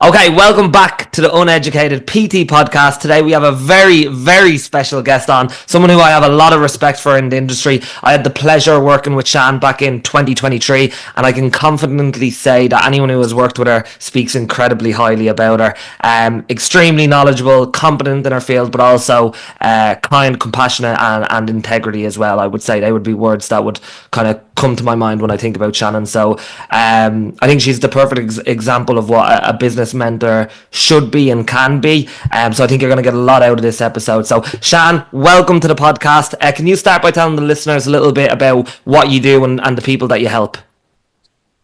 Okay, welcome back to the Uneducated PT Podcast. Today we have a very, very special guest on, someone who I have a lot of respect for in the industry. I had the pleasure working with Shan back in 2023, and I can confidently say that anyone who has worked with her speaks incredibly highly about her. Extremely knowledgeable, competent in her field, but also kind, compassionate, and integrity as well. I would say they would be words that would kind of come to my mind when I think about Shannon. So I think she's the perfect example of what a business mentor should be and can be. So I think you're going to get a lot out of this episode. So Shan, welcome to the podcast. Can you start by telling the listeners a little bit about what you do and the people that you help?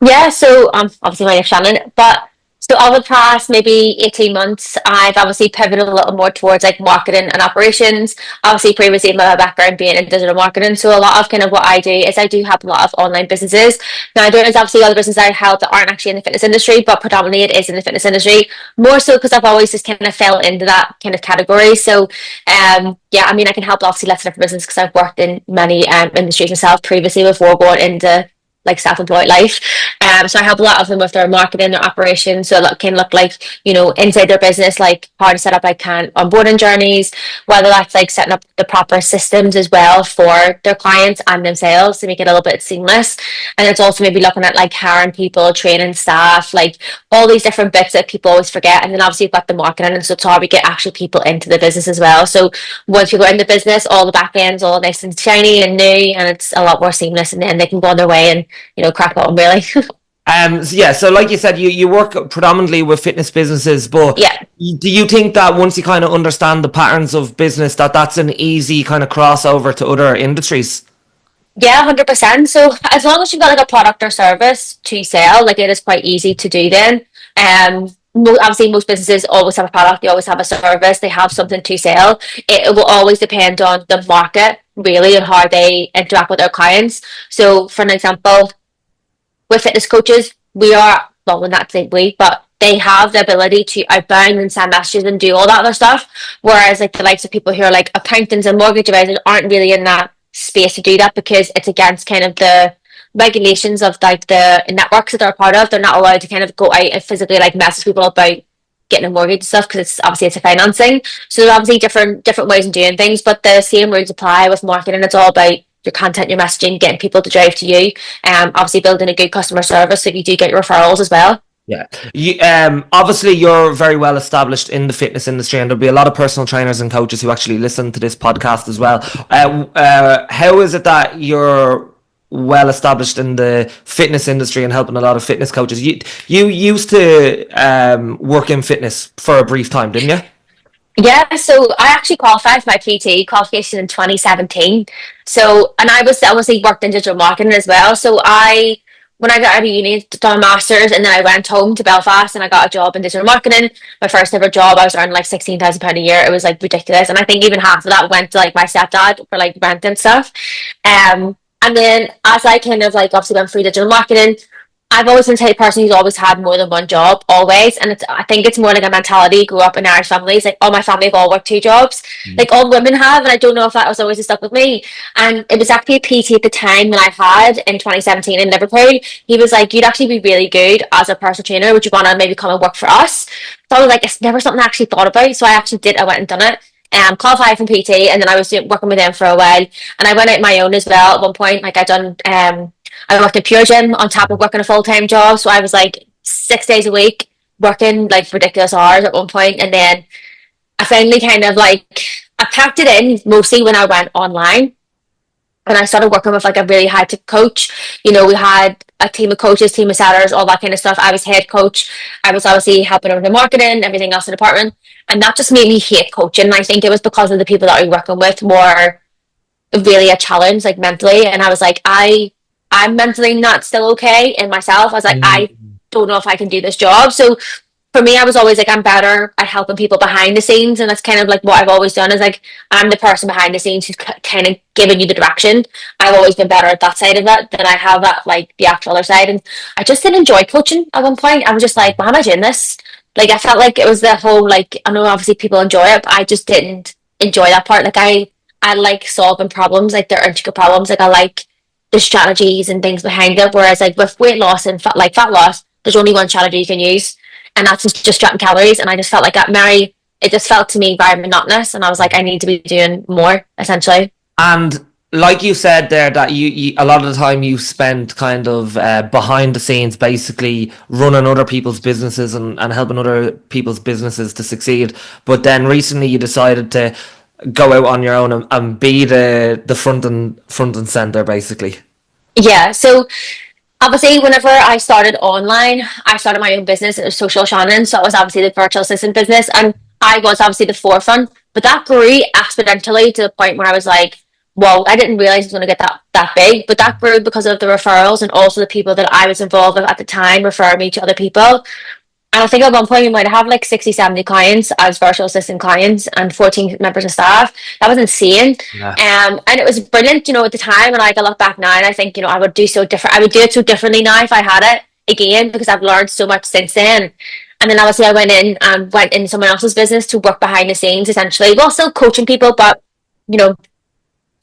Yeah, so obviously my name's Shannon, but so over the past maybe 18 months, I've obviously pivoted a little more towards like marketing and operations. Obviously previously my background being in digital marketing, so a lot of kind of what I do is I do help a lot of online businesses. Now there is obviously other businesses I help that aren't actually in the fitness industry, but predominantly it is in the fitness industry, more so because I've always just kind of fell into that kind of category. So yeah, I mean I can help obviously lots of different businesses because I've worked in many industries myself previously before going into like self-employed life. So I help a lot of them with their marketing, their operations. So it can look like, you know, inside their business, like how to set up like onboarding journeys, whether that's like setting up the proper systems as well for their clients and themselves to make it a little bit seamless. And it's also maybe looking at like hiring people, training staff, like all these different bits that people always forget. And then obviously you've got the marketing, and so it's how we get actual people into the business as well. So once you go in the business, all the back end's all nice and shiny and new, and it's a lot more seamless, and then they can go on their way and, you know, crack on really. So like you said, you work predominantly with fitness businesses, but Yeah. do you think that once you kind of understand the patterns of business, that's an easy kind of crossover to other industries? Yeah, 100%. So as long as you've got like a product or service to sell, like it is quite easy to do then. Obviously most businesses always have a product, they always have a service, they have something to sell. It will always depend on the market really and how they interact with their clients. So for an example, with fitness coaches, we are, well, not saying we, but they have the ability to outbound and send messages and do all that other stuff. Whereas like the likes of people who are like accountants and mortgage advisors aren't really in that space to do that because it's against kind of the regulations of like the networks that they're a part of. They're not allowed to kind of go out and physically like message people about getting a mortgage and stuff because it's a financing. So there's obviously different ways of doing things, but the same rules apply with marketing. It's all about your content, your messaging, getting people to drive to you. Obviously building a good customer service so you do get your referrals as well. Yeah. Obviously you're very well established in the fitness industry, and there'll be a lot of personal trainers and coaches who actually listen to this podcast as well. How is it that you're well established in the fitness industry and helping a lot of fitness coaches? You used to work in fitness for a brief time, didn't you? Yeah, so I actually qualified for my PT qualification in 2017. So, and I was obviously worked in digital marketing as well. So when I got out of uni, done a master's, and then I went home to Belfast and I got a job in digital marketing. My first ever job, I was earning like £16,000 a year. It was like ridiculous. And I think even half of that went to like my stepdad for like rent and stuff. And then as I kind of like obviously went through digital marketing, I've always been the type of person who's always had more than one job, always. And I think it's more like a mentality. Grew up in Irish families, like all my family have all worked two jobs, like all women have. And I don't know if that was always stuck with me. And it was actually a PT at the time that I had in 2017 in Liverpool. He was like, "You'd actually be really good as a personal trainer. Would you want to maybe come and work for us?" So I was like, it's never something I actually thought about. So I actually did. I went and done it. Qualified from PT, and then I was working with them for a while. And I went out my own as well at one point. Like I worked at Pure Gym on top of working a full-time job. So I was like 6 days a week working like ridiculous hours at one point. And then I finally kind of like, I packed it in mostly when I went online. And I started working with like a really high tech coach. You know, we had a team of coaches, team of sellers, all that kind of stuff. I was head coach. I was obviously helping with the marketing, everything else in the department. And that just made me hate coaching. And I think it was because of the people that I was working with were really a challenge, like mentally. And I was like, I'm mentally not still okay in myself. I was like, I don't know if I can do this job. So for me, I was always like, I'm better at helping people behind the scenes. And that's kind of like what I've always done is like, I'm the person behind the scenes who's kind of giving you the direction. I've always been better at that side of it than I have at like the actual other side. And I just didn't enjoy coaching at one point. I was just like, why am I doing this? Like, I felt like it was the whole, like, I know obviously people enjoy it, but I just didn't enjoy that part. Like, I like solving problems, like they're intricate problems. Like, I like the strategies and things behind it. Whereas like with weight loss and fat loss, there's only one strategy you can use. and that's just dropping calories. And I just felt like that Mary, it just felt to me very monotonous, and I was like, I need to be doing more, essentially. And like you said there, that you a lot of the time you spend kind of behind the scenes, basically running other people's businesses and helping other people's businesses to succeed. But then recently you decided to go out on your own and be the front and center, basically. Yeah, so obviously, whenever I started online, I started my own business. It was Social Shannon, so it was obviously the virtual assistant business, and I was obviously the forefront. But that grew exponentially to the point where I was like, "Whoa!" I didn't realize it was going to get that big. But that grew because of the referrals and also the people that I was involved with at the time referring me to other people. And I think at one point we might have like 60, 70 clients as virtual assistant clients and 14 members of staff. That was insane. Yeah. And it was brilliant, at the time. And like I look back now and I think, I would do so different. I would do it so differently now if I had it again, because I've learned so much since then. And then obviously I went in someone else's business to work behind the scenes, essentially, while still coaching people, but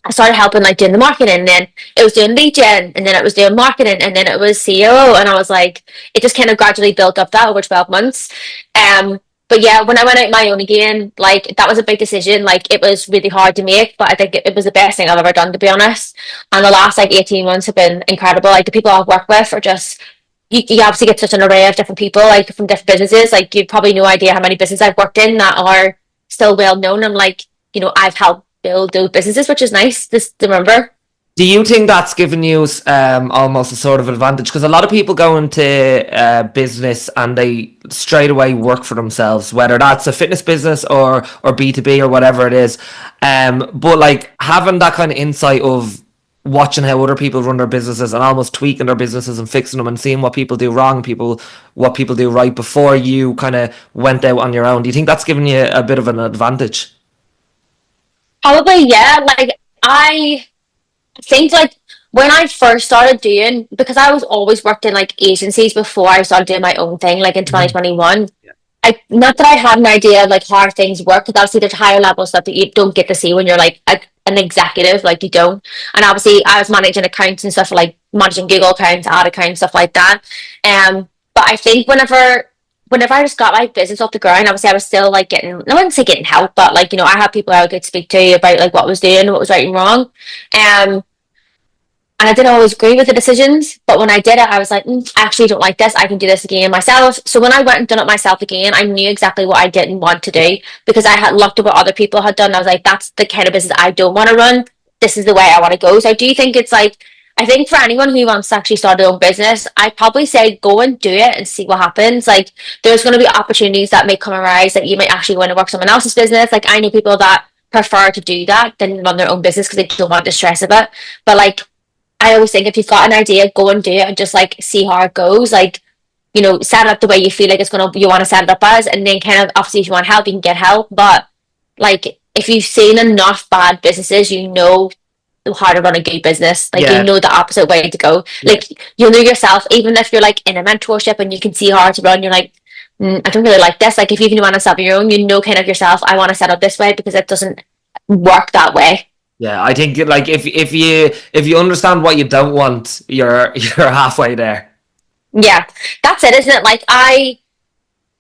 I started helping like doing the marketing, and then it was doing lead gen, and then it was doing marketing, and then it was CEO, and I was like, it just kind of gradually built up that over 12 months. But yeah, when I went out my own again, like that was a big decision. Like it was really hard to make, but I think it was the best thing I've ever done, to be honest. And the last like 18 months have been incredible. Like the people I've worked with are just, you obviously get such an array of different people, like from different businesses. Like you've probably no idea how many businesses I've worked in that are still well known. I'm like, I've helped build those businesses, which is nice just to remember. Do you think that's given you almost a sort of advantage? Because a lot of people go into business and they straight away work for themselves, whether that's a fitness business or B2B or whatever it is. But like having that kind of insight of watching how other people run their businesses and almost tweaking their businesses and fixing them and seeing what people do wrong, what people do right before you kind of went out on your own. Do you think that's given you a bit of an advantage? Probably, yeah. Like I think like when I first started doing, because I was always worked in like agencies before I started doing my own thing, like in 2021. Yeah. I not that I had an idea of like how things work, because obviously there's higher level stuff that you don't get to see when you're like an executive, like you don't. And obviously I was managing accounts and stuff, like managing Google accounts, ad accounts, stuff like that. But I think whenever I just got my business off the ground, obviously I was still like I wouldn't say getting help, but like, I had people I could speak to about like what I was doing, what was right and wrong. And I didn't always agree with the decisions, but when I did it, I was like, I actually don't like this. I can do this again myself. So when I went and done it myself again, I knew exactly what I didn't want to do, because I had looked at what other people had done. I was like, that's the kind of business I don't want to run. This is the way I want to go. So I do think it's like, I think for anyone who wants to actually start their own business, I'd probably say go and do it and see what happens. Like there's going to be opportunities that may come arise that you might actually want to work someone else's business. Like I know people that prefer to do that than run their own business because they don't want the stress of it. But like, I always think if you've got an idea, go and do it and just like see how it goes. Like, set it up the way you feel like you want to set it up as, and then kind of obviously if you want help, you can get help. But like if you've seen enough bad businesses, how to run a good business. Like Yeah. you know the opposite way to go. Yeah. Like you know yourself, even if you're like in a mentorship and you can see how to run, you're like, I don't really like this. Like if you even want to set up your own, kind of yourself, I want to set up this way because it doesn't work that way. Yeah, I think like if you understand what you don't want, you're halfway there. Yeah, that's it, isn't it? Like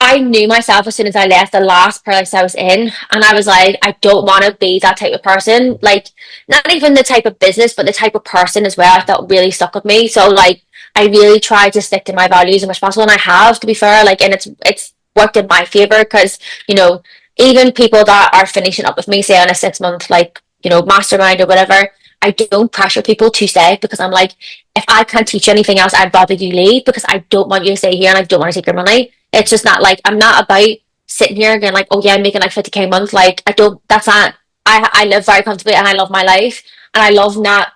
I knew myself as soon as I left the last place I was in, and I was like, I don't want to be that type of person. Like, not even the type of business, but the type of person as well. I thought really stuck with me. So, like, I really tried to stick to my values as much as possible, and I have, to be fair. Like, and it's worked in my favor because even people that are finishing up with me, say on a 6 month like mastermind or whatever, I don't pressure people to stay because I'm like, if I can't teach you anything else, I'd rather you leave because I don't want you to stay here and I don't want to take your money. It's just not like, I'm not about sitting here again like, oh yeah, I'm making like 50K a month. Like that's not, I live very comfortably and I love my life and I love not,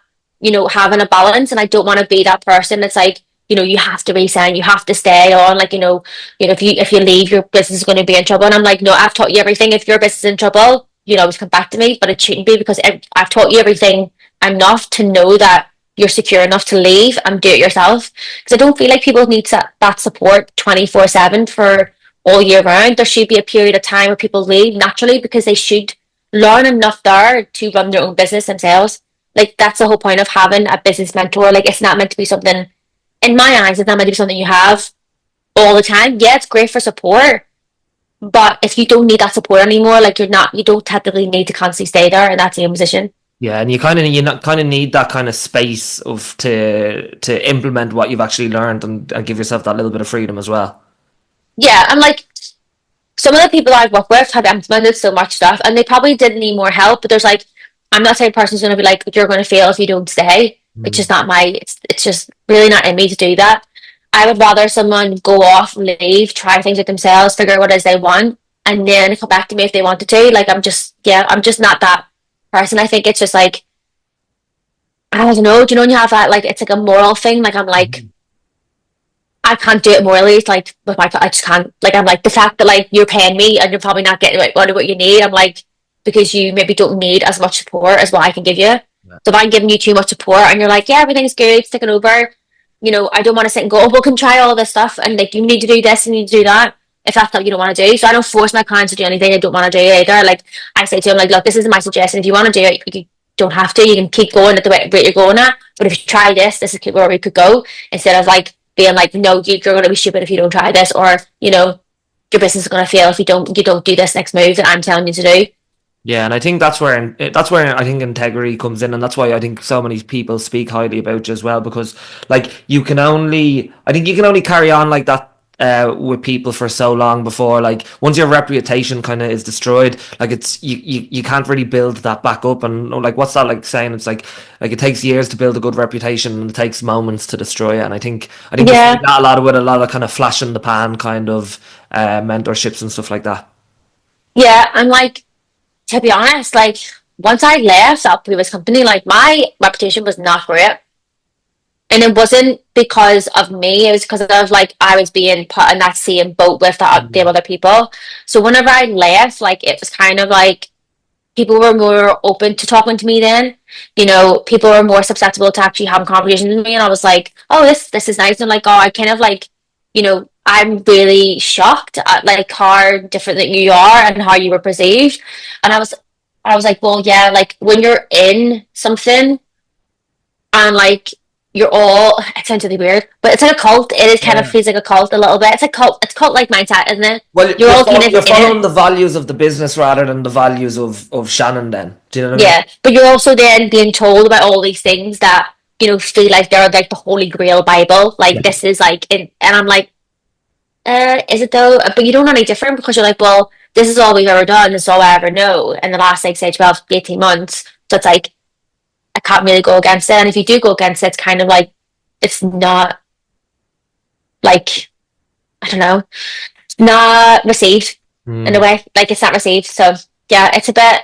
having a balance, and I don't want to be that person that's like, you have to resign, you have to stay on, like, if you leave, your business is going to be in trouble. And I'm like, no, I've taught you everything. If your business is in trouble, always come back to me, but it shouldn't be because I've taught you everything enough to know that you're secure enough to leave and do it yourself. Because I don't feel like people need that support 24/7 for all year round. There should be a period of time where people leave naturally because they should learn enough there to run their own business themselves. Like that's the whole point of having a business mentor. Like it's not meant to be something, in my eyes, it's not meant to be something you have all the time. Yeah, it's great for support, but if you don't need that support anymore, like you don't technically need to constantly stay there in that same position. Yeah, and kind of need that kind of space of to implement what you've actually learned and give yourself that little bit of freedom as well. Yeah, and like some of the people I've worked with have implemented so much stuff, and they probably did need more help. But there's like, I'm not saying person's going to be like, you're going to fail if you don't stay. It's Mm. just not my. It's just really not in me to do that. I would rather someone go off, leave, try things with themselves, figure out what it is they want, and then come back to me if they wanted to. Like I'm just not that person. I think it's just like, I don't know. Do you know when you have that, like, it's like a moral thing? Like, I'm like, I can't do it morally. It's like with my, I just can't. Like, I'm like, the fact that like you're paying me and you're probably not getting like what you need. I'm like, because you maybe don't need as much support as what I can give you. Yeah. So if I'm giving you too much support and you're like, yeah, everything's good, it's taking over. I don't want to sit and go, oh, we can try all this stuff, and like you need to do this, and you need to do that. If that's what you don't want to do, so I don't force my clients to do anything they don't want to do either. Like, I say to them, like, look, this is my suggestion. If you want to do it, you don't have to. You can keep going at the rate you're going at. But if you try this is where we could go. Instead of like being like, no, you're going to be stupid if you don't try this, or your business is going to fail if you don't do this next move that I'm telling you to do. Yeah, and I think that's where I think integrity comes in, and that's why I think so many people speak highly about you as well. Because like I think you can only carry on like that with people for so long before, like, once your reputation kind of is destroyed, like you can't really build that back up. And like, what's that like saying? It's like it takes years to build a good reputation, and it takes moments to destroy it. And I think you see Yeah, that a lot with a lot of kind of flash in the pan kind of mentorships and stuff like that. yeah. I'm like, to be honest, like once I left that previous company, like my reputation was not great. And it wasn't because of me, it was because of like I was being put in that same boat with the other people. So whenever I left, like it was kind of like people were more open to talking to me then. People were more susceptible to actually having conversations with me, and I was like, oh, this is nice. And like, oh, I kind of like, I'm really shocked at like how different that you are and how you were perceived. And I was like, well, yeah, like when you're in something and like you're all, it sounds really weird, but it's like a cult. It is kind of Yeah. feels like a cult a little bit. It's a cult. It's cult like mindset, isn't it? Well, You're all kind of you're in it. following the values of the business rather than the values of Shannon. Then, do you know what I mean? Yeah, but you're also then being told about all these things that feel like they're like the Holy Grail Bible. Like Yeah. this is like, and I'm like, is it though? But you don't know any different because you're like, well, this is all we've ever done. This is all I ever know in the last like say 12, 18 months. So it's like I can't really go against it. And if you do go against it, it's kind of like it's not like I don't know, not received in a Mm. way. Like it's not received. So yeah, it's a bit.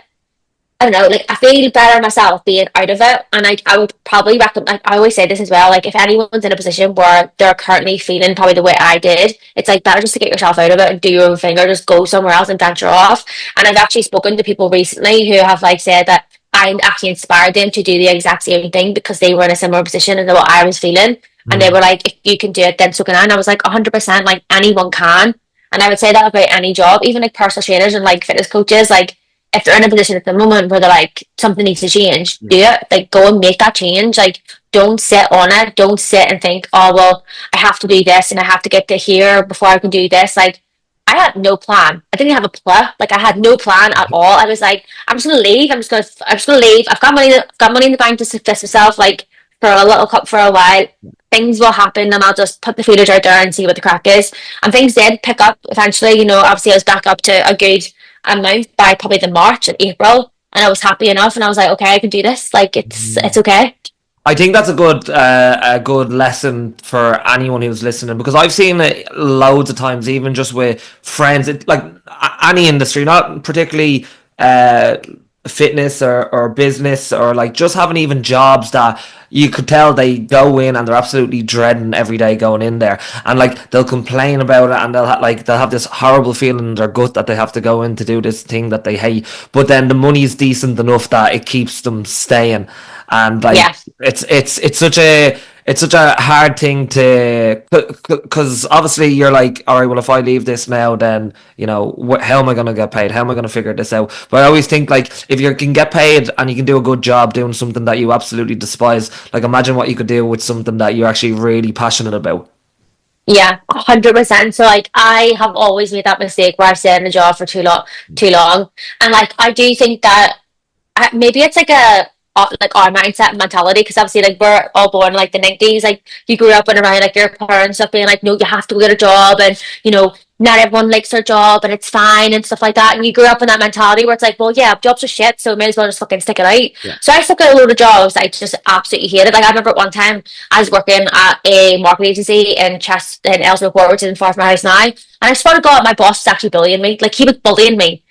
I don't know, like I feel better myself being out of it, and I would probably recommend. Like I always say this as well. Like if anyone's in a position where they're currently feeling probably the way I did, it's like better just to get yourself out of it and do your own thing, or just go somewhere else and venture off. And I've actually spoken to people recently who have like said that I actually inspired them to do the exact same thing because they were in a similar position as what I was feeling, and they Mm. were like, "If you can do it, then so can I." And I was like, "100%, like anyone can." And I would say that about any job, even like personal trainers and like fitness coaches, like if they're in a position at the moment where they're like something needs to change, do it. Like go and make that change. Like don't sit on it. Don't sit and think, oh well, I have to do this and I have to get to here before I can do this. Like I had no plan. I didn't have a plan. Like I had no plan at all. I was like, I'm just gonna leave. I'm just gonna leave. I've got money. I've got money in the bank to success myself. Like for a little cup for a while. Things will happen, and I'll just put the feelers out there and see what the crack is. And things did pick up eventually. Obviously I was back up to a good amount by probably the March and April, and I was happy enough, and I was like, okay, I can do this. Like it's okay. I think that's a good lesson for anyone who's listening, because I've seen it loads of times, even just with friends, like any industry, not particularly fitness or business, or like just having even jobs that you could tell they go in and they're absolutely dreading every day going in there, and like they'll complain about it, and they'll have this horrible feeling in their gut that they have to go in to do this thing that they hate, but then the money's decent enough that it keeps them staying. And like Yeah, it's such a hard thing to, because obviously you're like, all right, well, if I leave this now, then how am I going to get paid, how am I going to figure this out? But I always think, like, if you can get paid and you can do a good job doing something that you absolutely despise, like, imagine what you could do with something that you're actually really passionate about. Yeah, 100%. So like I have always made that mistake where I've stayed in a job for too long, and like I do think that maybe it's like like our mindset and mentality, because obviously like we're all born in like the 90s, like you grew up and around like your parents stuff being like, no, you have to get a job, and not everyone likes their job and it's fine and stuff like that, and you grew up in that mentality where it's like, well, yeah, jobs are shit, so may as well just fucking stick it out. Yeah. So I stuck out a load of jobs I just absolutely hated. Like I remember at one time I was working at a marketing agency in Ellesmere Port, which isn't far from my house now, and I swear to God my boss was actually bullying me. Like he was bullying me.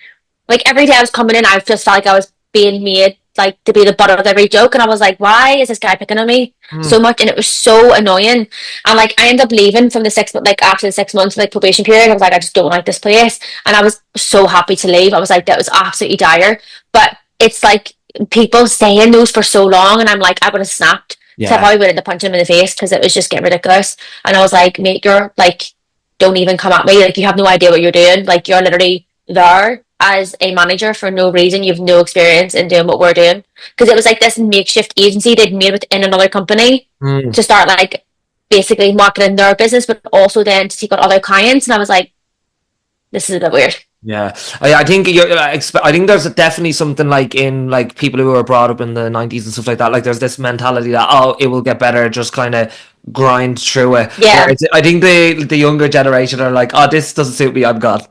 Like every day I was coming in, I just felt like I was being made like to be the butt of every joke, and I was like, why is this guy picking on me so much? And it was so annoying. And like I ended up leaving from the 6 month, like after the 6 months like probation period. I was like, I just don't like this place, and I was so happy to leave. I was like, that was absolutely dire. But it's like people stay in those for so long, and I'm like, I would have snapped. So I probably would have punched him in the face because it was just getting ridiculous. And I was like, mate, you're like, don't even come at me. Like you have no idea what you're doing. Like you're literally there as a manager for no reason. You have no experience in doing what we're doing, because it was like this makeshift agency they'd made within another company to start like basically marketing their business, but also then to take on other clients. And I was like, this is a bit weird. Yeah, I think I think there's definitely something like in like people who were brought up in the 90s and stuff like that. Like there's this mentality that, oh, it will get better, just kind of grind through it. Yeah. I think the younger generation are like, oh, this doesn't suit me, I'm gone.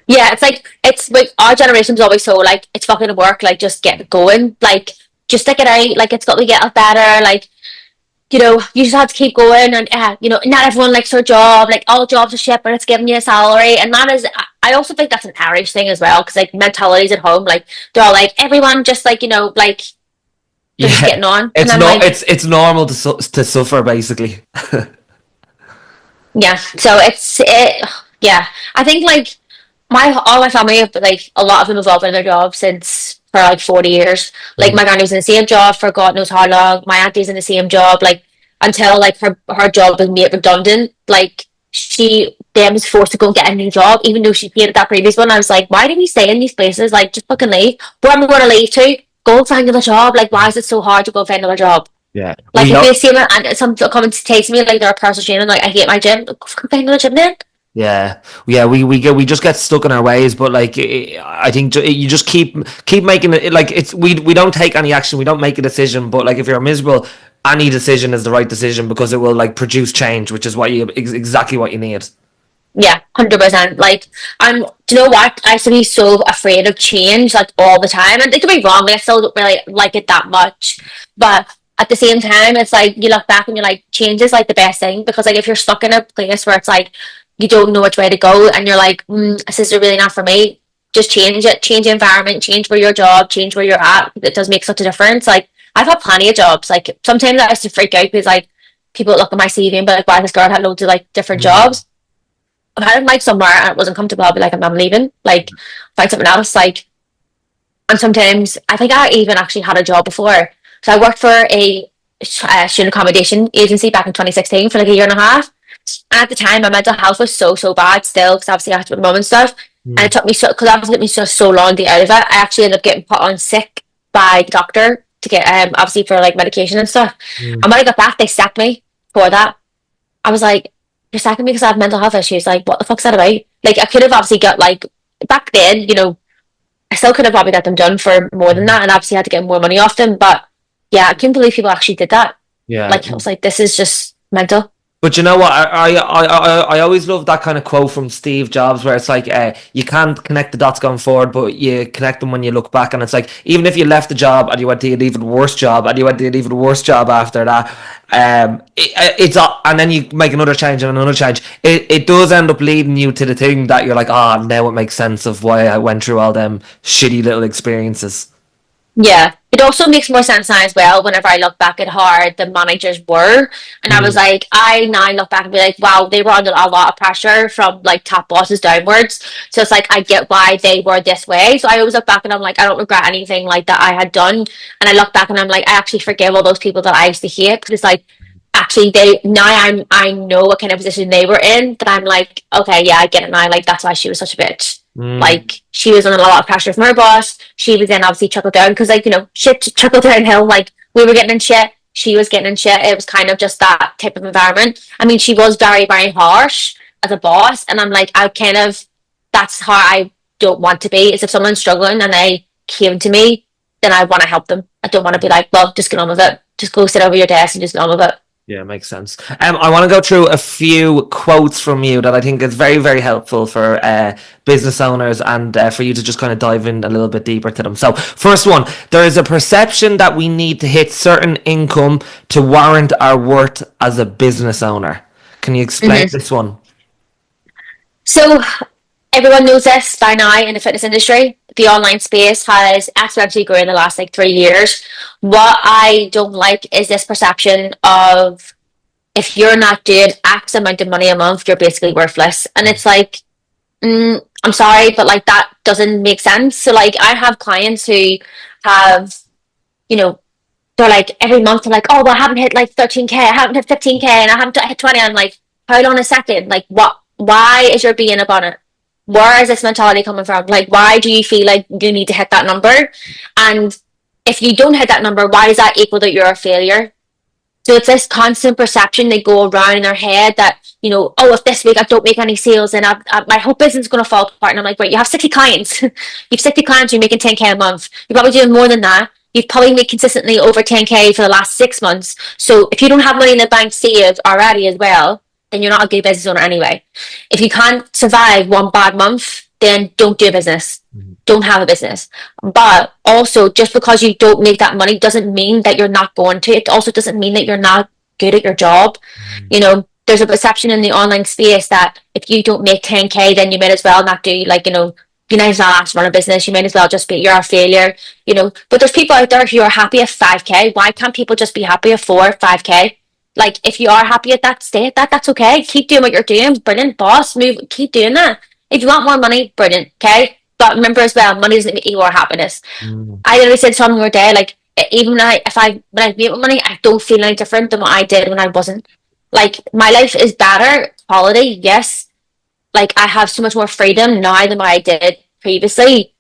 Yeah, it's like our generation's always so like, it's fucking work, like just get going, like just stick it out, like it's got to get better, like you just have to keep going, and not everyone likes their job, like all jobs are shit, but it's giving you a salary, and that is, I also think that's an Irish thing as well, because like mentalities at home, like they're all like, everyone just like like they're just getting on. It's and I'm like, it's normal to suffer basically. yeah, so yeah, I think like all my family have, like a lot of them have all been in their jobs since for like 40 years. Like my granny's in the same job for God knows how long. My auntie's in the same job like until like her job was made redundant. Like she then was forced to go and get a new job, even though she hated that previous one. I was like, why do we stay in these places? Like just fucking leave. Where am I going to leave to? Go and find another job. Like why is it so hard to go and find another job? Yeah. Like if they see me and some come and text me like they're a personal trainer, like I hate my gym, go find another gym then. Yeah, we just get stuck in our ways, but like I think you just keep making it, like it's we don't take any action, we don't make a decision, but like if you're miserable, any decision is the right decision because it will like produce change, which is exactly what you need. Yeah, 100%. Like, do you know what? I used to be so afraid of change, like all the time. And it could be wrong, like, I still don't really like it that much. But at the same time, it's like you look back and you're like, change is like the best thing, because like if you're stuck in a place where it's like you don't know which way to go, and you're like, this is really not for me, just change it, change the environment, change where your job, change where you're at. It does make such a difference. Like, I've had plenty of jobs. Like, sometimes I used to freak out because like people look at my CV and be like, wow, this girl had loads of like different jobs. If I didn't like somewhere and it wasn't comfortable, I'd be like, I'm leaving. Like, find something else. Like, and sometimes I think I even actually had a job before. So I worked for a student accommodation agency back in 2016 for like a year and a half. And at the time, my mental health was so bad still, because obviously I had to with mum and stuff. And it took me because obviously it took me so long to get out of it. I actually ended up getting put on sick by the doctor to get obviously for like medication and stuff. And when I got back, they sacked me for that. I was like, you're sacking me because I have mental health issues? Like, what the fuck's that about? Like, I could have obviously got like back then, I still could have probably got them done for more than that, and obviously had to get more money off them. But yeah, I couldn't believe people actually did that. Yeah, like I was like, this is just mental. But you know what? I always love that kind of quote from Steve Jobs, where it's like, you can't connect the dots going forward, but you connect them when you look back. And it's like, even if you left the job and you went to an even worse job and you went to an even worse job after that, and then you make another change and another change, it does end up leading you to the thing that you're like, now it makes sense of why I went through all them shitty little experiences. Yeah, it also makes more sense now as well whenever I look back at how hard the managers were. And I was like, I now look back and be like, wow, they were under a lot of pressure from like top bosses downwards. So it's like, I get why they were this way. So I always look back and I'm like, I don't regret anything like that I had done. And I look back and I'm like, I actually forgive all those people that I used to hate, because it's like, actually I know what kind of position they were in, that I'm like, okay, yeah, I get it now. Like, that's why she was such a bitch. Like, she was under a lot of pressure from her boss. She was then obviously trickled down, because like, shit trickled downhill. Like, we were getting in shit, she was getting in shit. It was kind of just that type of environment. I mean, she was very, very harsh as a boss, and I'm like, that's how I don't want to be. Is if someone's struggling and they came to me, then I want to help them. I don't want to be like, well, just get on with it. Just go sit over your desk and just get on with it. Yeah, makes sense. I want to go through a few quotes from you that I think is very, very helpful for business owners and for you to just kind of dive in a little bit deeper to them. So, first one, there is a perception that we need to hit certain income to warrant our worth as a business owner. Can you explain this one? So, everyone knows this by now in the fitness industry. The online space has exponentially grown in the last 3 years. What I don't like is this perception of if you're not doing X amount of money a month, you're basically worthless. And it's like, I'm sorry, but that doesn't make sense. So I have clients who have, they're like every month they're like, oh, well, I haven't hit 13K, I haven't hit 15K, and I haven't hit 20. I'm like, hold on a second. What? Why is your being about it? Where is this mentality coming from? Why do you feel like you need to hit that number? And if you don't hit that number, why does that equal that you're a failure? So it's this constant perception they go around in their head that, oh, if this week I don't make any sales, then my whole business is going to fall apart. And I'm like, right, you have 60 clients. You have 60 clients, you're making 10K a month. You're probably doing more than that. You've probably made consistently over 10K for the last 6 months. So if you don't have money in the bank saved already as well, then you're not a good business owner anyway. If you can't survive one bad month, then don't do a business. Don't have a business. But also, just because you don't make that money doesn't mean that you're not going to. It also doesn't mean that you're not good at your job. There's a perception in the online space that if you don't make 10K, then you might as well not do, you might as well not run a business. You might as well just be, you're a failure, But there's people out there who are happy at 5K. Why can't people just be happy at 4 or 5K? If you are happy at that, stay at that. That's okay. Keep doing what you're doing. Brilliant, boss. Keep doing that. If you want more money, brilliant. Okay. But remember as well, money doesn't make you more happiness. I literally said something the other day, even when I make money, I don't feel any different than what I did when I wasn't. My life is better quality. Yes. I have so much more freedom now than what I did previously.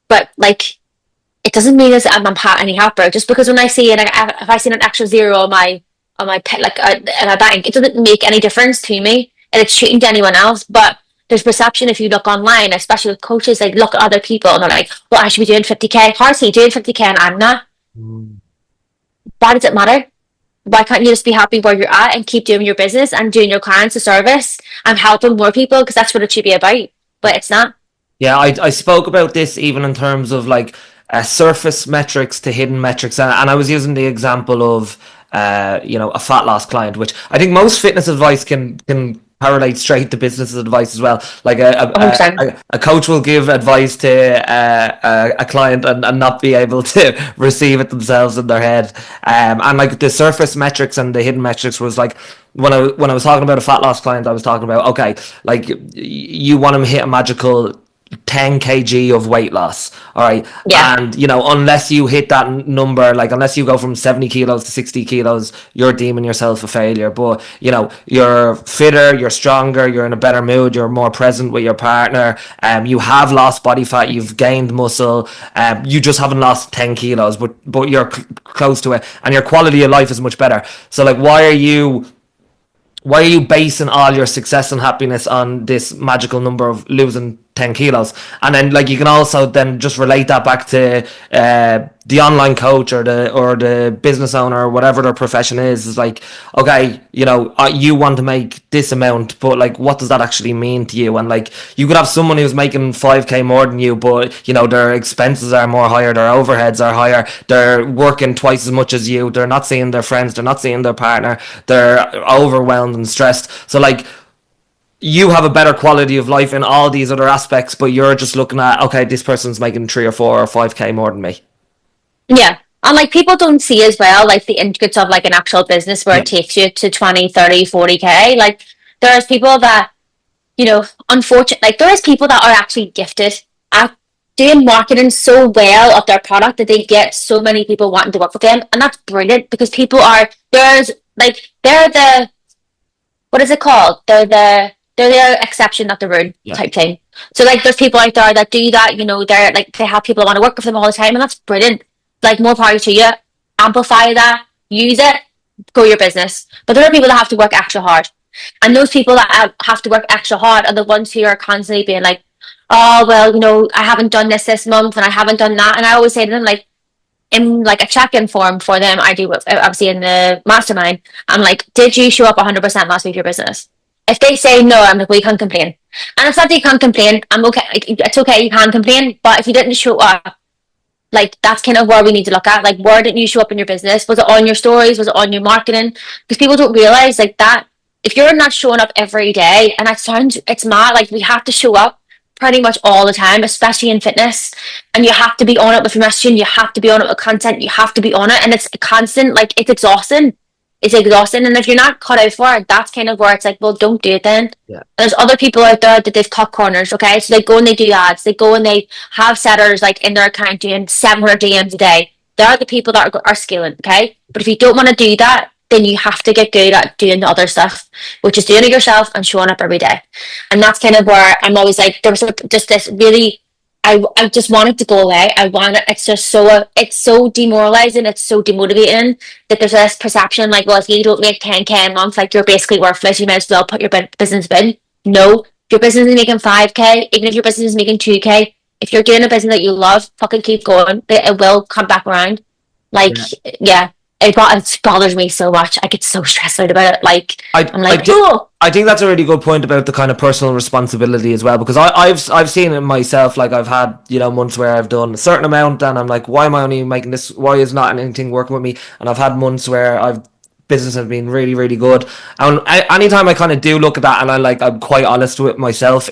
But it doesn't mean as I'm any happier. Just because when I see if I see an extra zero on my pet in my bank, it doesn't make any difference to me, and it's shouldn't to anyone else. But there's perception if you look online, especially with coaches, look at other people and they're like, well, I should be doing 50K. How's he doing 50K and I'm not? Why does it matter? Why can't you just be happy where you're at and keep doing your business and doing your clients a service and helping more people, because that's what it should be about, but it's not. Yeah, I spoke about this even in terms of surface metrics to hidden metrics, and I was using the example of a fat loss client, which I think most fitness advice can correlate straight to business advice as well. A coach will give advice to a client and not be able to receive it themselves in their head. And the surface metrics and the hidden metrics was when I was talking about a fat loss client, I was talking about, okay, you want to hit a magical 10 kg of weight loss, all right? Yeah. And unless you hit that number, unless you go from 70 kilos to 60 kilos, you're deeming yourself a failure. But you're fitter, you're stronger, you're in a better mood, you're more present with your partner, you have lost body fat, you've gained muscle, you just haven't lost 10 kilos, but you're close to it, and your quality of life is much better. So why are you basing all your success and happiness on this magical number of losing 10 kilos? And then you can also then just relate that back to the online coach or the business owner or whatever their profession is okay, you want to make this amount, but what does that actually mean to you? And you could have someone who's making 5K more than you, but their expenses are more higher, their overheads are higher, they're working twice as much as you, they're not seeing their friends, they're not seeing their partner, they're overwhelmed and stressed. So you have a better quality of life in all these other aspects, but you're just looking at, okay, this person's making 3 or 4 or 5K more than me. Yeah. And people don't see as well the intricacies of an actual business where it takes you to 20, 30, 40K. There's people that, unfortunately, there is people that are actually gifted at doing marketing so well of their product that they get so many people wanting to work with them. And that's brilliant, because people are, they're the, what is it called? They're the exception, not the rule type thing. So there's people out there that do that, they're they have people that want to work with them all the time, and that's brilliant. More power to you. Amplify that, use it, grow your business. But there are people that have to work extra hard. And those people that have to work extra hard are the ones who are constantly being like, oh, well, I haven't done this month and I haven't done that. And I always say to them, like, in like a check-in form for them, I do obviously in the mastermind. I'm like, did you show up 100% last week for your business? If they say no, I'm like, well, you can't complain. And it's not that you can't complain. I'm okay. It's okay. You can complain, but if you didn't show up, like that's kind of where we need to look at. Like, where didn't you show up in your business? Was it on your stories? Was it on your marketing? Because people don't realize like that. If you're not showing up every day, and it's mad. Like we have to show up pretty much all the time, especially in fitness. And you have to be on it with your messaging. You have to be on it with content. You have to be on it, and it's constant. Like it's exhausting. It's exhausting, and if you're not cut out for it, that's kind of where it's like, well, don't do it then. Yeah. And there's other people out there that they've cut corners, okay? So they go and they do ads. They go and they have setters like in their account doing 700 DMs a day. They're the people that are scaling, okay? But if you don't want to do that, then you have to get good at doing the other stuff, which is doing it yourself and showing up every day. And that's kind of where I'm always like, there was just this really, I just want it to go away. I want it. It's so demoralizing. It's so demotivating that there's this perception like, well, if you don't make 10K a month, like you're basically worthless. You might as well put your business bin. No, if your business is making 5K, even if your business is making 2K, if you're doing a business that you love, fucking keep going. It will come back around. Like, yeah. It bothers me so much. I get so stressed out about it. Like I'm like, oh. I think that's a really good point about the kind of personal responsibility as well, because I've seen it myself. Like I've had months where I've done a certain amount and I'm like, why am I only making this? Why is not anything working with me? And I've had months where business has been really, really good. And anytime I kind of do look at that, and I'm quite honest with myself.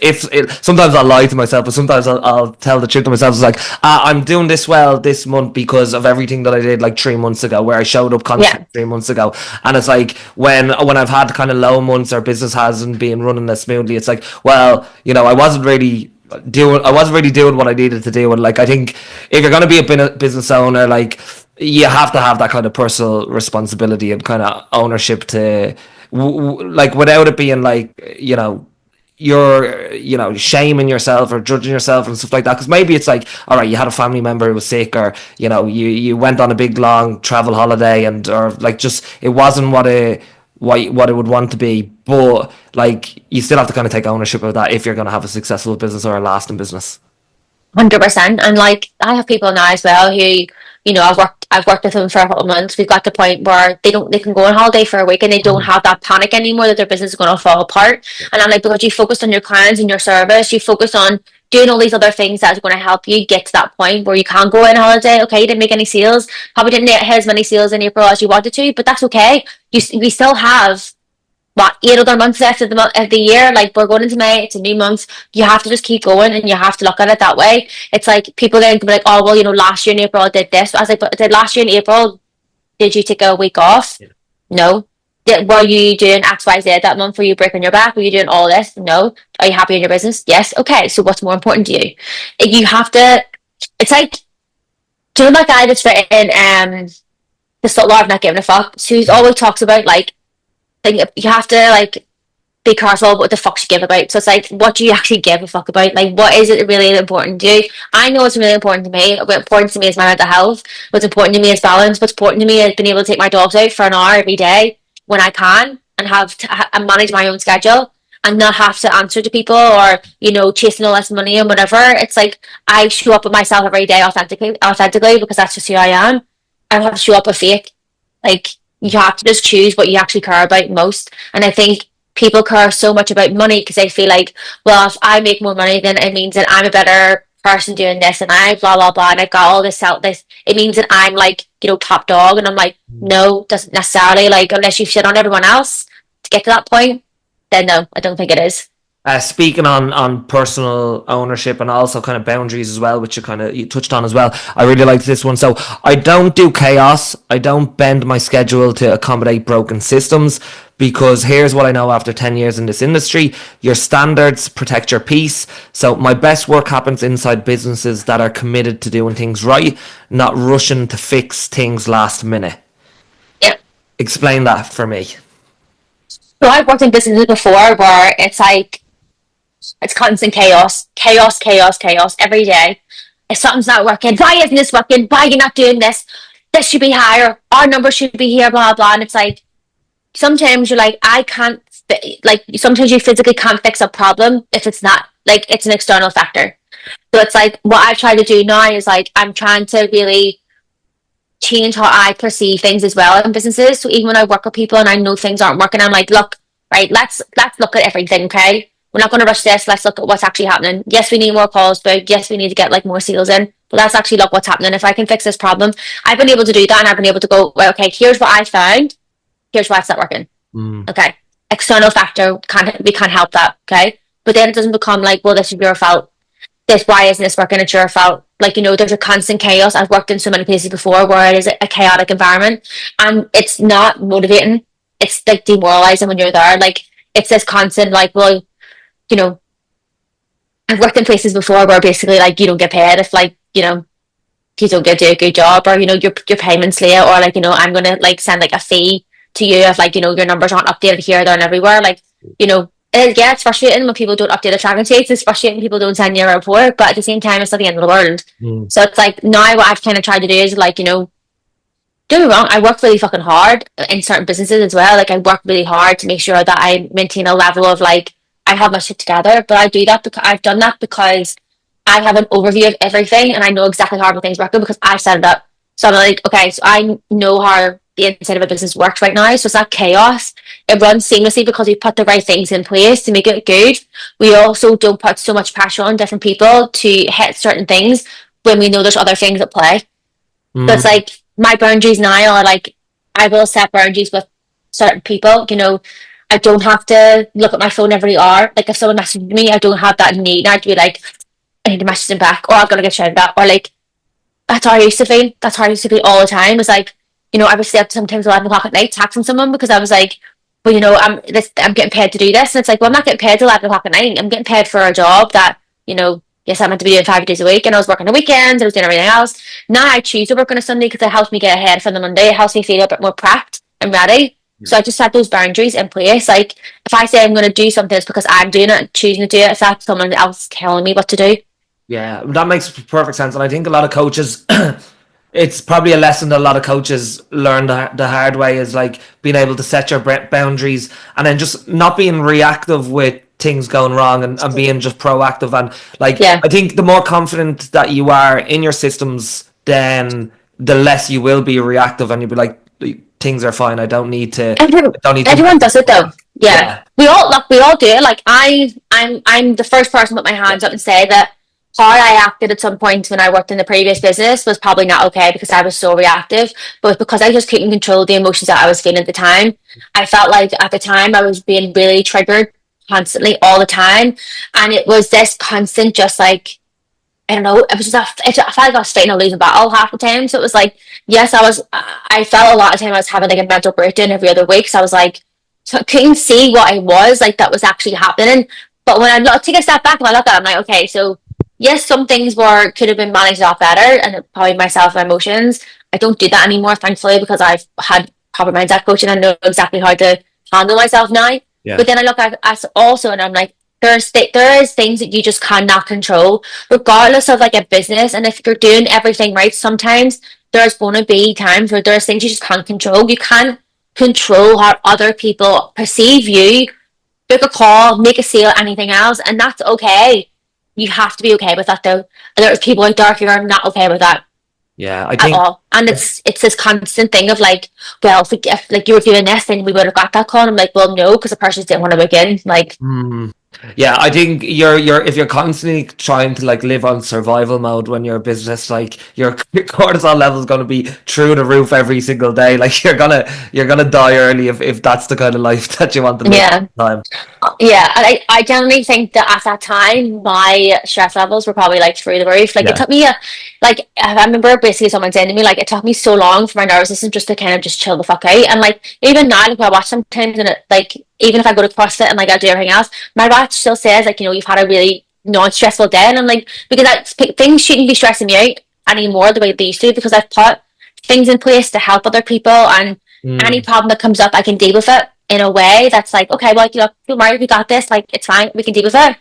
Sometimes I'll lie to myself, but sometimes I'll tell the truth to myself. It's like, I'm doing this well this month because of everything that I did like 3 months ago, where I showed up constantly 3 months ago. And it's like when I've had kind of low months or business hasn't been running as smoothly, it's like, well, I wasn't really doing what I needed to do. And like, I think if you're going to be a business owner, like, you have to have that kind of personal responsibility and kind of ownership to like, without it being like, you're shaming yourself or judging yourself and stuff like that. Because maybe it's like, all right, you had a family member who was sick, or you went on a big long travel holiday, or like, just it wasn't what it would want to be. But like, you still have to kind of take ownership of that if you're going to have a successful business or a lasting business. 100%. And like, I have people now as well who, I've worked with them for a couple of months. We've got to the point where they can go on holiday for a week and they don't have that panic anymore that their business is going to fall apart. And I'm like, because you focused on your clients and your service, you focus on doing all these other things that's going to help you get to that point where you can go on holiday. Okay, you didn't make any sales, probably didn't hit as many sales in April as you wanted to, but that's okay. We still have 8 other months left of the year. Like, we're going into May, it's a new month. You have to just keep going, and you have to look at it that way. It's like, people then can be like, oh, well, last year in April I did this. But I was like, but did last year in April, did you take a week off? Yeah. No. Were you doing X, Y, Z that month? Were you breaking your back? Were you doing all this? No. Are you happy in your business? Yes. Okay, so what's more important to you? You have to, it's like, do you know that guy that's written The Subtle Art of Not Giving a Fuck? So he always talks about, like, you have to like be careful what the fuck you give about. So it's like, what do you actually give a fuck about? Like, what is it really important to you? I know it's really important to me. What's important to me is my mental health. What's important to me is balance. What's important to me is being able to take my dogs out for an hour every day when I can, and and manage my own schedule and not have to answer to people, or chasing all this money and whatever. It's like, I show up with myself every day authentically, because that's just who I am. I don't have to show up with fake. Like, you have to just choose what you actually care about most. And I think people care so much about money because they feel like, well, if I make more money, then it means that I'm a better person doing this, and I blah blah blah, and I've got all this it means that I'm like, top dog. And I'm like, no, doesn't necessarily. Like, unless you shit on everyone else to get to that point, then no, I don't think it is. Speaking on personal ownership and also kind of boundaries as well, which you touched on as well, I really liked this one. So I don't do chaos. I don't bend my schedule to accommodate broken systems, because here's what I know after 10 years in this industry: your standards protect your peace. So my best work happens inside businesses that are committed to doing things right, not rushing to fix things last minute. Yeah. Explain that for me. So I've worked in businesses before where it's like, it's constant chaos every day. If something's not working, why isn't this working? Why are you not doing this? this should be higher, our number should be here, blah blah. And it's like sometimes you're like, I can't like sometimes you physically can't fix a problem if it's not like it's an external factor. So it's like what I try to do now is like I'm trying to really change how I perceive things as well in businesses. So even when I work with people and I know things aren't working, I'm like, look, right, let's look at everything, okay? We're not going to rush this. Let's look at what's actually happening. Yes, we need more calls, but yes, we need to get like more sales in. But let's actually look what's happening. If I can fix this problem, I've been able to do that, and I've been able to go, well, okay, here's what I found. Here's why it's not working. Okay, external factor we can't help that. Okay, but then it doesn't become like, well, this is your fault. Why isn't this working? It's your fault. Like, there's a constant chaos. I've worked in so many places before where it is a chaotic environment, and it's not motivating. It's like demoralizing when you're there. Like, it's this constant like, well, I've worked in places before where basically like you don't get paid if like you don't get do a good job, or your payments late, or like I'm gonna like send like a fee to you if like your numbers aren't updated here, there, and everywhere. Like yeah, it's frustrating when people don't update the tracking sheets. It's frustrating when people don't send you a report, but at the same time, it's not the end of the world. So it's like now what I've kind of tried to do is like don't get me wrong, I work really fucking hard in certain businesses as well. Like I work really hard to make sure that I maintain a level of like I have my shit together. But I do that because I've done that because I have an overview of everything and I know exactly how everything's working because I set it up. So I'm like, okay, so I know how the inside of a business works right now. So it's not chaos. It runs seamlessly because we put the right things in place to make it good. We also don't put so much pressure on different people to hit certain things when we know there's other things at play. So it's like my boundaries now are like, I will set boundaries with certain people. I don't have to look at my phone every hour. Like if someone messages me, I don't have that need now to be like, I need to message them back, or I've got to get shouted at, or like that's how I used to feel. That's how I used to feel all the time. It was like, I would stay up sometimes 11 o'clock at night texting someone because I was like, well, I'm getting paid to do this, and it's like, well, I'm not getting paid till 11 o'clock at night. I'm getting paid for a job that, yes, I'm meant to be doing 5 days a week, and I was working the weekends, I was doing everything else. Now I choose to work on a Sunday because it helps me get ahead for the Monday. It helps me feel a bit more prepped and ready. So I just set those boundaries in place. Like if I say I'm going to do something, it's because I'm doing it and choosing to do it. It's not someone else telling me what to do. Yeah, that makes perfect sense. And I think a lot of coaches, it's probably a lesson that a lot of coaches learn the hard way is like being able to set your boundaries and then just not being reactive with things going wrong and being just proactive. And like, I think the more confident that you are in your systems, then the less you will be reactive and you'll be like, things are fine. I don't need to. Everyone does it though. Yeah. We all do it. Like I'm the first person to put my hands up and say that how I acted at some point when I worked in the previous business was probably not okay because I was so reactive, but because I just couldn't control the emotions that I was feeling at the time. I felt like at the time I was being really triggered constantly all the time, and it was this constant just like, I don't know, it was just I felt like I was fighting a losing battle half the time. So it was like, yes, I felt a lot of time I was having like a mental breakdown every other week. So I was like, so I couldn't see what I was like that was actually happening. But when I take a step back and I look at it, I'm like, okay, so yes, some things could have been managed a lot better, and probably myself and my emotions. I don't do that anymore, thankfully, because I've had proper mindset coaching and know exactly how to handle myself now. Yeah. But then I look at us also and I'm like, there is things that you just cannot control, regardless of like a business. And if you're doing everything right, sometimes there's going to be times where there's things you just can't control. You can't control how other people perceive you, book a call, make a sale, anything else, and that's okay. You have to be okay with that though. And there's people out there who are not okay with that. Yeah, I think at all. And it's this constant thing of like, well, if like you were doing this, then we would have got that call. And I'm like, well, no, because the person didn't want to book in. Like, yeah, I think you're if you're constantly trying to like live on survival mode when you're a business, like your cortisol level is going to be through the roof every single day. Like you're gonna die early if that's the kind of life that you want to live. Yeah, time. Yeah, and I generally think that at that time my stress levels were probably like through the roof. Like it took me like I remember basically someone saying to me like it took me so long for my nervous system just to kind of just chill the fuck out. And like even now, like I watch sometimes and it like even if I go to CrossFit and like I do everything else, my watch still says like you've had a really non-stressful day, and I'm like because things shouldn't be stressing me out anymore the way they used to because I've put things in place to help other people, and any problem that comes up I can deal with it in a way that's like, okay, well, don't worry, we got this, like it's fine, we can deal with it,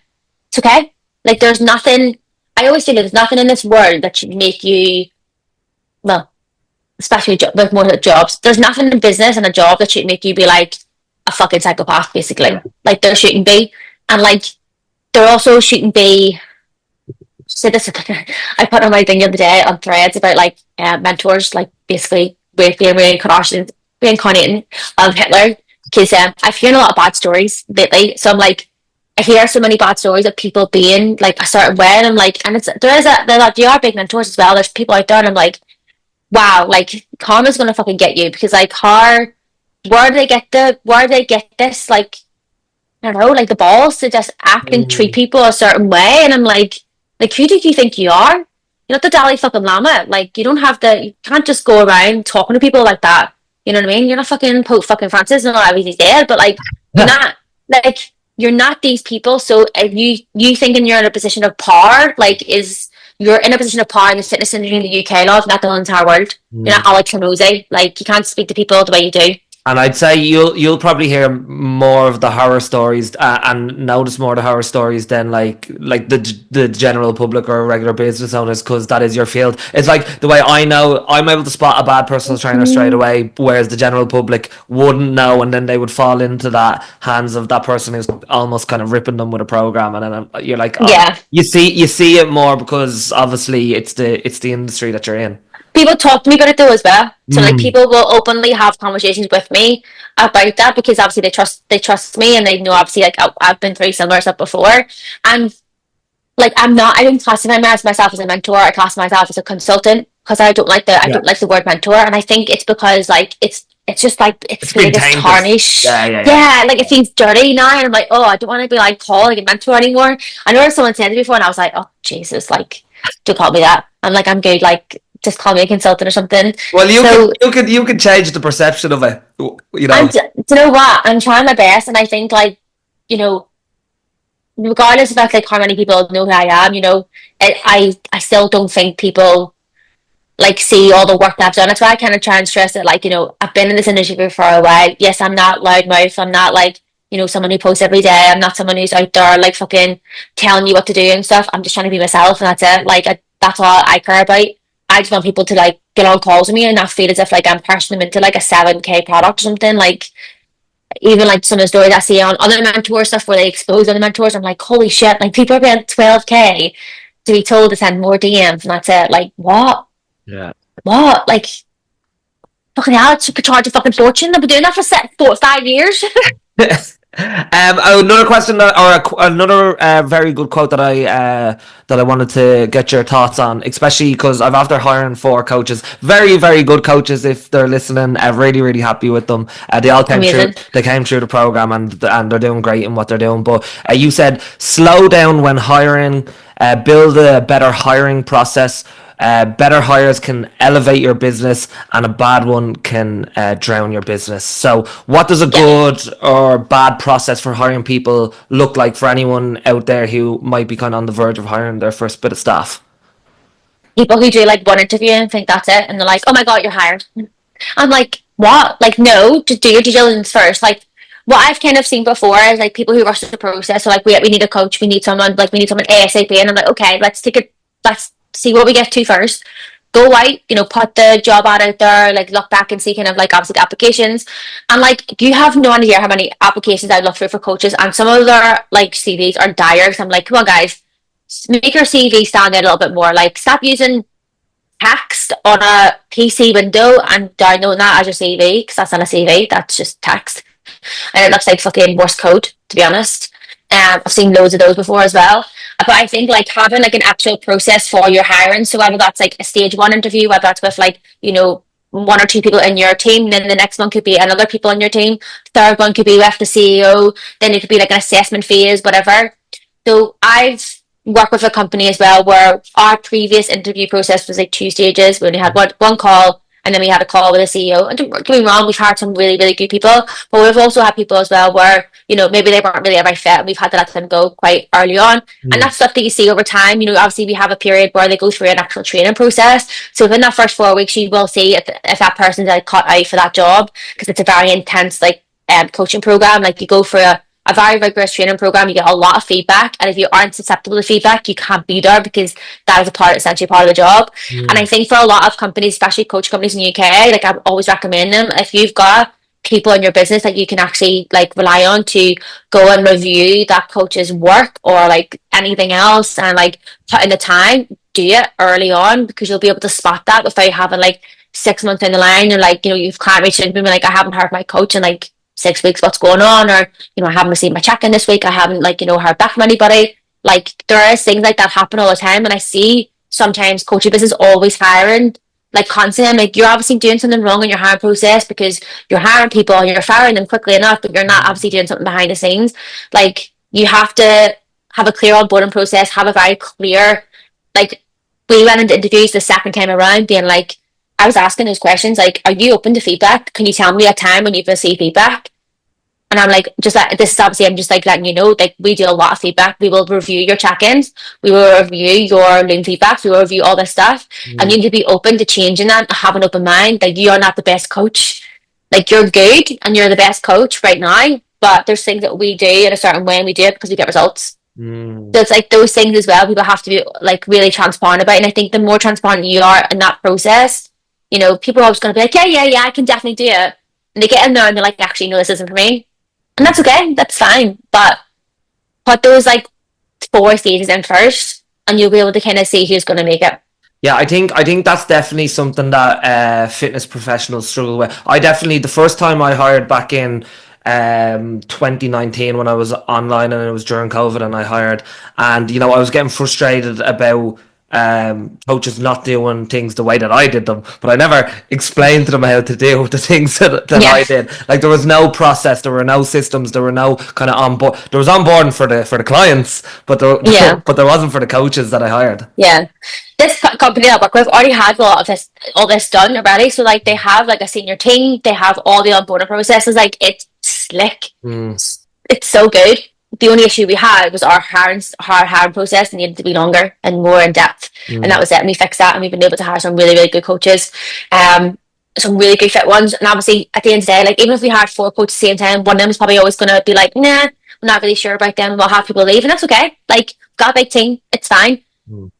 it's okay. Like there's nothing, I always say there's nothing in this world that should make you, well, especially with more jobs. There's nothing in business and a job that should make you be like a fucking psychopath, basically. Like there shouldn't be, and like there also shouldn't be. So this, I put on my thing the other day on threads about like mentors, like basically being reincarnating of Hitler, because I've heard a lot of bad stories lately. So I'm like, I hear so many bad stories of people being like a certain way, and I'm like, and it's there are big mentors as well. There's people out there, and I'm like, wow, like karma's gonna fucking get you, because like how where do they get this, like, I don't know, like the balls to just act and treat people a certain way. And I'm like who do you think you are? You're not the Dalai fucking Lama. Like you don't have to, you can't just go around talking to people like that. You know what I mean? You're not fucking Pope fucking Francis, and not everything's dead, but like you're not, like you're not these people. So if you thinking you're in a position of power, like is you're in a position of power in the fitness industry in the UK, love, not the entire world. You're not Alex Hormozy. Like you can't speak to people the way you do. And I'd say you'll probably hear more of the horror stories and notice more of the horror stories than like the general public or regular business owners, because that is your field. It's like the way I know I'm able to spot a bad personal trainer straight away, whereas the general public wouldn't know, and then they would fall into that hands of that person who's almost kind of ripping them with a program, and then you're like, oh, Yeah. you see it more because obviously it's the industry that you're in. People talk to me about it though as well. So like people will openly have conversations with me about that, because obviously they trust me, and they know obviously like I've been through similar stuff before. And like I don't classify myself as a mentor. I classify myself as a consultant, because I don't like the word mentor, and I think it's because like it's just like it's been like it's tainted. tarnished. Yeah, like it feels dirty now, and I'm like, oh, I don't want to be like called like a mentor anymore. I know someone said it before, and I was like, oh Jesus, like don't call me that. I'm like, I'm good, like just call me a consultant or something. Well, you can change the perception of it. You know. Do you know what? I'm trying my best, and I think like, you know, regardless of like how many people know who I am, you know, I still don't think people like see all the work that I've done. That's why I kind of try and stress it. Like, you know, I've been in this industry for a while. Yes, I'm not loudmouth. I'm not like, you know, someone who posts every day. I'm not someone who's out there like fucking telling you what to do and stuff. I'm just trying to be myself, and that's it. Like that's all I care about. I just want people to like get on calls with me and not feel as if like I'm pushing them into like a 7K product or something. Like even like some of the stories I see on other mentor stuff where they expose other mentors, I'm like, holy shit, like people are paying 12K to be told to send more DMs, and that's it. Like what? Yeah. What? Like fucking hell, it could charge a fucking fortune. I've been doing that for 5 years. Another question another very good quote that I wanted to get your thoughts on, especially because I've after hiring 4 coaches, very very good coaches. If they're listening, really really happy with them. They all came Amazing. through. They came through the program, and they're doing great in what they're doing. But you said slow down when hiring, build a better hiring process. Better hires can elevate your business, and a bad one can drown your business. So what does a good or bad process for hiring people look like for anyone out there who might be kind of on the verge of hiring their first bit of staff? People who do like one interview and think that's it, and they're like, oh my god, you're hired. I'm like, what? Like, no, to do your due diligence first. Like, what I've kind of seen before is like people who rush the process. So like, we need a coach, we need someone ASAP, and I'm like, okay, let's see what we get to first. Go out, you know, put the job out there, like look back and see kind of like obviously the applications, and like you have no idea how many applications I look through for coaches, and some of their like CVs are dire. So I'm like, come on guys, make your CV stand out a little bit more. Like stop using text on a PC window and downloading that as your CV, because that's not a CV, that's just text, and it looks like fucking Morse code, to be honest. I've seen loads of those before as well. But I think like having like an actual process for your hiring, so whether that's like a stage 1 interview, whether that's with like, you know, 1 or 2 people in your team, then the next one could be another people in your team, third one could be with the CEO, then it could be like an assessment phase, whatever. So I've worked with a company as well where our previous interview process was like 2 stages. We only had one call, and then we had a call with the CEO. And don't get me wrong, we've had some really, really good people, but we've also had people as well where, you know, maybe they weren't really a right fit, and we've had to let them go quite early on. And that's stuff that you see over time. You know, obviously we have a period where they go through an actual training process. So within that first 4 weeks, you will see if that person's like cut out for that job, because it's a very intense like coaching program. Like you go for a very rigorous training program. You get a lot of feedback, and if you aren't susceptible to feedback, you can't be there, because that is essentially part of the job. And I think for a lot of companies, especially coach companies in the UK, like I always recommend them, if you've got people in your business that you can actually like rely on to go and review that coach's work or like anything else, and like put in the time, do it early on, because you'll be able to spot that without having like 6 months down the line, or like, you've client reached out to me like, I haven't heard my coach in like 6 weeks, what's going on? Or, I haven't received my check-in this week, I haven't like, heard back from anybody. Like, there is things like that happen all the time, and I see sometimes coaching business always hiring, like constantly. Like, you're obviously doing something wrong in your hiring process, because you're hiring people and you're firing them quickly enough, but you're not obviously doing something behind the scenes. Like, you have to have a clear onboarding process, have a very clear, like, we went into interviews the second time around being like, I was asking those questions like, are you open to feedback? Can you tell me a time when you've received feedback? And I'm like, just like, this is obviously, I'm just like letting you know, like, we do a lot of feedback. We will review your check-ins. We will review your loan feedbacks. We will review all this stuff. And you need to be open to changing that, have an open mind. Like, you are not the best coach. Like, you're good and you're the best coach right now, but there's things that we do in a certain way, and we do it because we get results. So it's like those things as well, people have to be like really transparent about. And I think the more transparent you are in that process, people are always going to be like, yeah, I can definitely do it. And they get in there and they're like, actually, no, this isn't for me. And that's okay, that's fine. But put those like 4 stages in first, and you'll be able to kind of see who's going to make it. Yeah, I think that's definitely something that fitness professionals struggle with. I definitely, the first time I hired back in 2019, when I was online and it was during COVID, and I hired, and I was getting frustrated about coaches not doing things the way that I did them, but I never explained to them how to do the things that I did. Like, there was no process, there were no systems, there were no kind of onboard. There was onboarding for the clients, but there wasn't for the coaches that I hired. Yeah, this company I work with already has a lot of all this done already. So like, they have like a senior team, they have all the onboarding processes. Like, it's slick. It's so good. The only issue we had was our hiring process needed to be longer and more in depth, and that was it. And we fixed that, and we've been able to hire some really, really good coaches, some really good fit ones. And obviously, at the end of the day, like, even if we hired 4 coaches at the same time, one of them is probably always going to be like, nah, I'm not really sure about them. We'll have people leave, and that's okay. Like, got a big team, it's fine.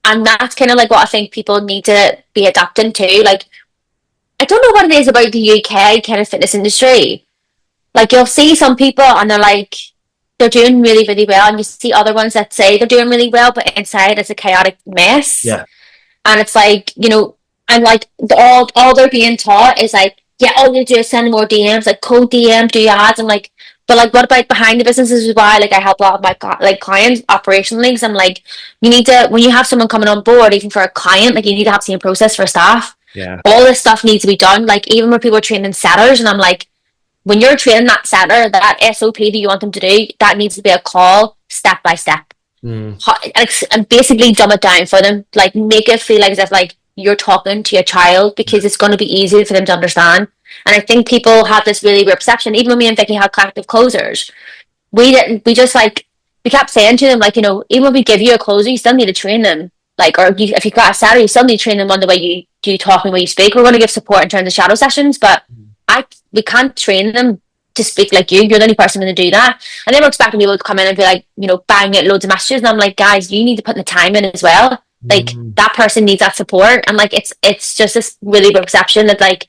And that's kind of like what I think people need to be adapting to. Like, I don't know what it is about the UK kind of fitness industry. Like, you'll see some people and they're like, they're doing really, really well, and you see other ones that say they're doing really well, but inside it's a chaotic mess. Yeah. And it's like, and like all they're being taught is like, yeah, all you do is send more DMs, like cold DM, do ads. I'm like, but like, what about behind the businesses? Is why like I help a lot of my like clients operationally. Because I'm like, you need to, when you have someone coming on board, even for a client, like, you need to have the same process for staff. Yeah. All this stuff needs to be done. Like, even when people are training setters, and I'm like, when you're training that setter, that SOP that you want them to do, that needs to be a call step by step. And basically dumb it down for them. Like, make it feel like as if like you're talking to a child, because it's going to be easier for them to understand. And I think people have this really weird perception. Even when me and Vicky had collective closers, we kept saying to them, like, even when we give you a closer, you still need to train them. Like, or if you've got a setter, you still need to train them on the way you talk and the way you speak. We're going to give support in terms of shadow sessions, but we can't train them to speak like you. You're the only person going to do that. And they were expecting people to come in and be like, bang out loads of messages. And I'm like, guys, you need to put the time in as well. Like, that person needs that support. And like, it's just this really big perception that like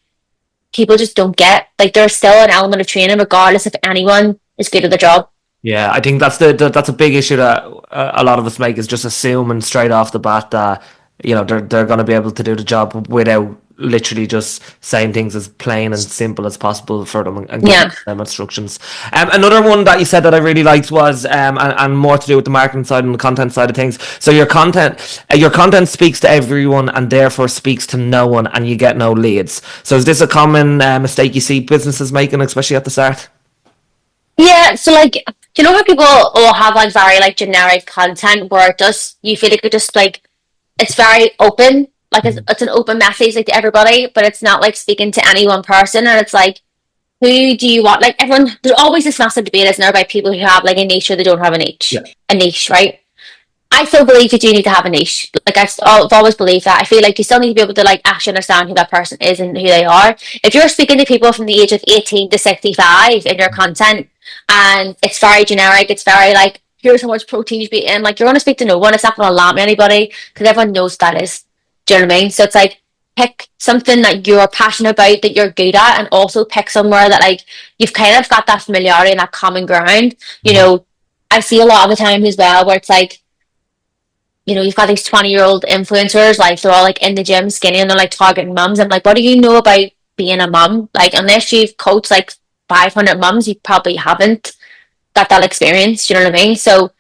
people just don't get. Like, there's still an element of training regardless if anyone is good at the job. Yeah, I think that's a big issue that a lot of us make, is just assuming straight off the bat that they're going to be able to do the job without literally just saying things as plain and simple as possible for them, and giving them instructions. Another one that you said that I really liked was and more to do with the marketing side and the content side of things. So your content speaks to everyone and therefore speaks to no one, and you get no leads. So is this a common mistake you see businesses making, especially at the start? Yeah, so like, do you know how people will have like very like generic content where you feel like it just like, it's very open, like it's an open message like to everybody, but it's not like speaking to any one person. And it's like, who do you want? Like, everyone, there's always this massive debate, isn't there, about people who have like a niche or they don't have a niche, right? I still believe you do need to have a niche. Like I've always believed that. I feel like you still need to be able to like actually understand who that person is and who they are. If you're speaking to people from the age of 18 to 65 in your content, and it's very generic, it's very like, here's how much protein you should be in, like you're going to speak to no one. It's not going to land with anybody because everyone knows that is. Do you know what I mean? So it's like, pick something that you're passionate about, that you're good at, and also pick somewhere that like you've kind of got that familiarity and that common ground. You know, I see a lot of the time as well where it's like, you've got these 20-year-old influencers, like they're all like in the gym skinny and they're like targeting mums. I'm like, what do you know about being a mum? Like, unless you've coached like 500 mums, you probably haven't got that experience. Do you know what I mean? So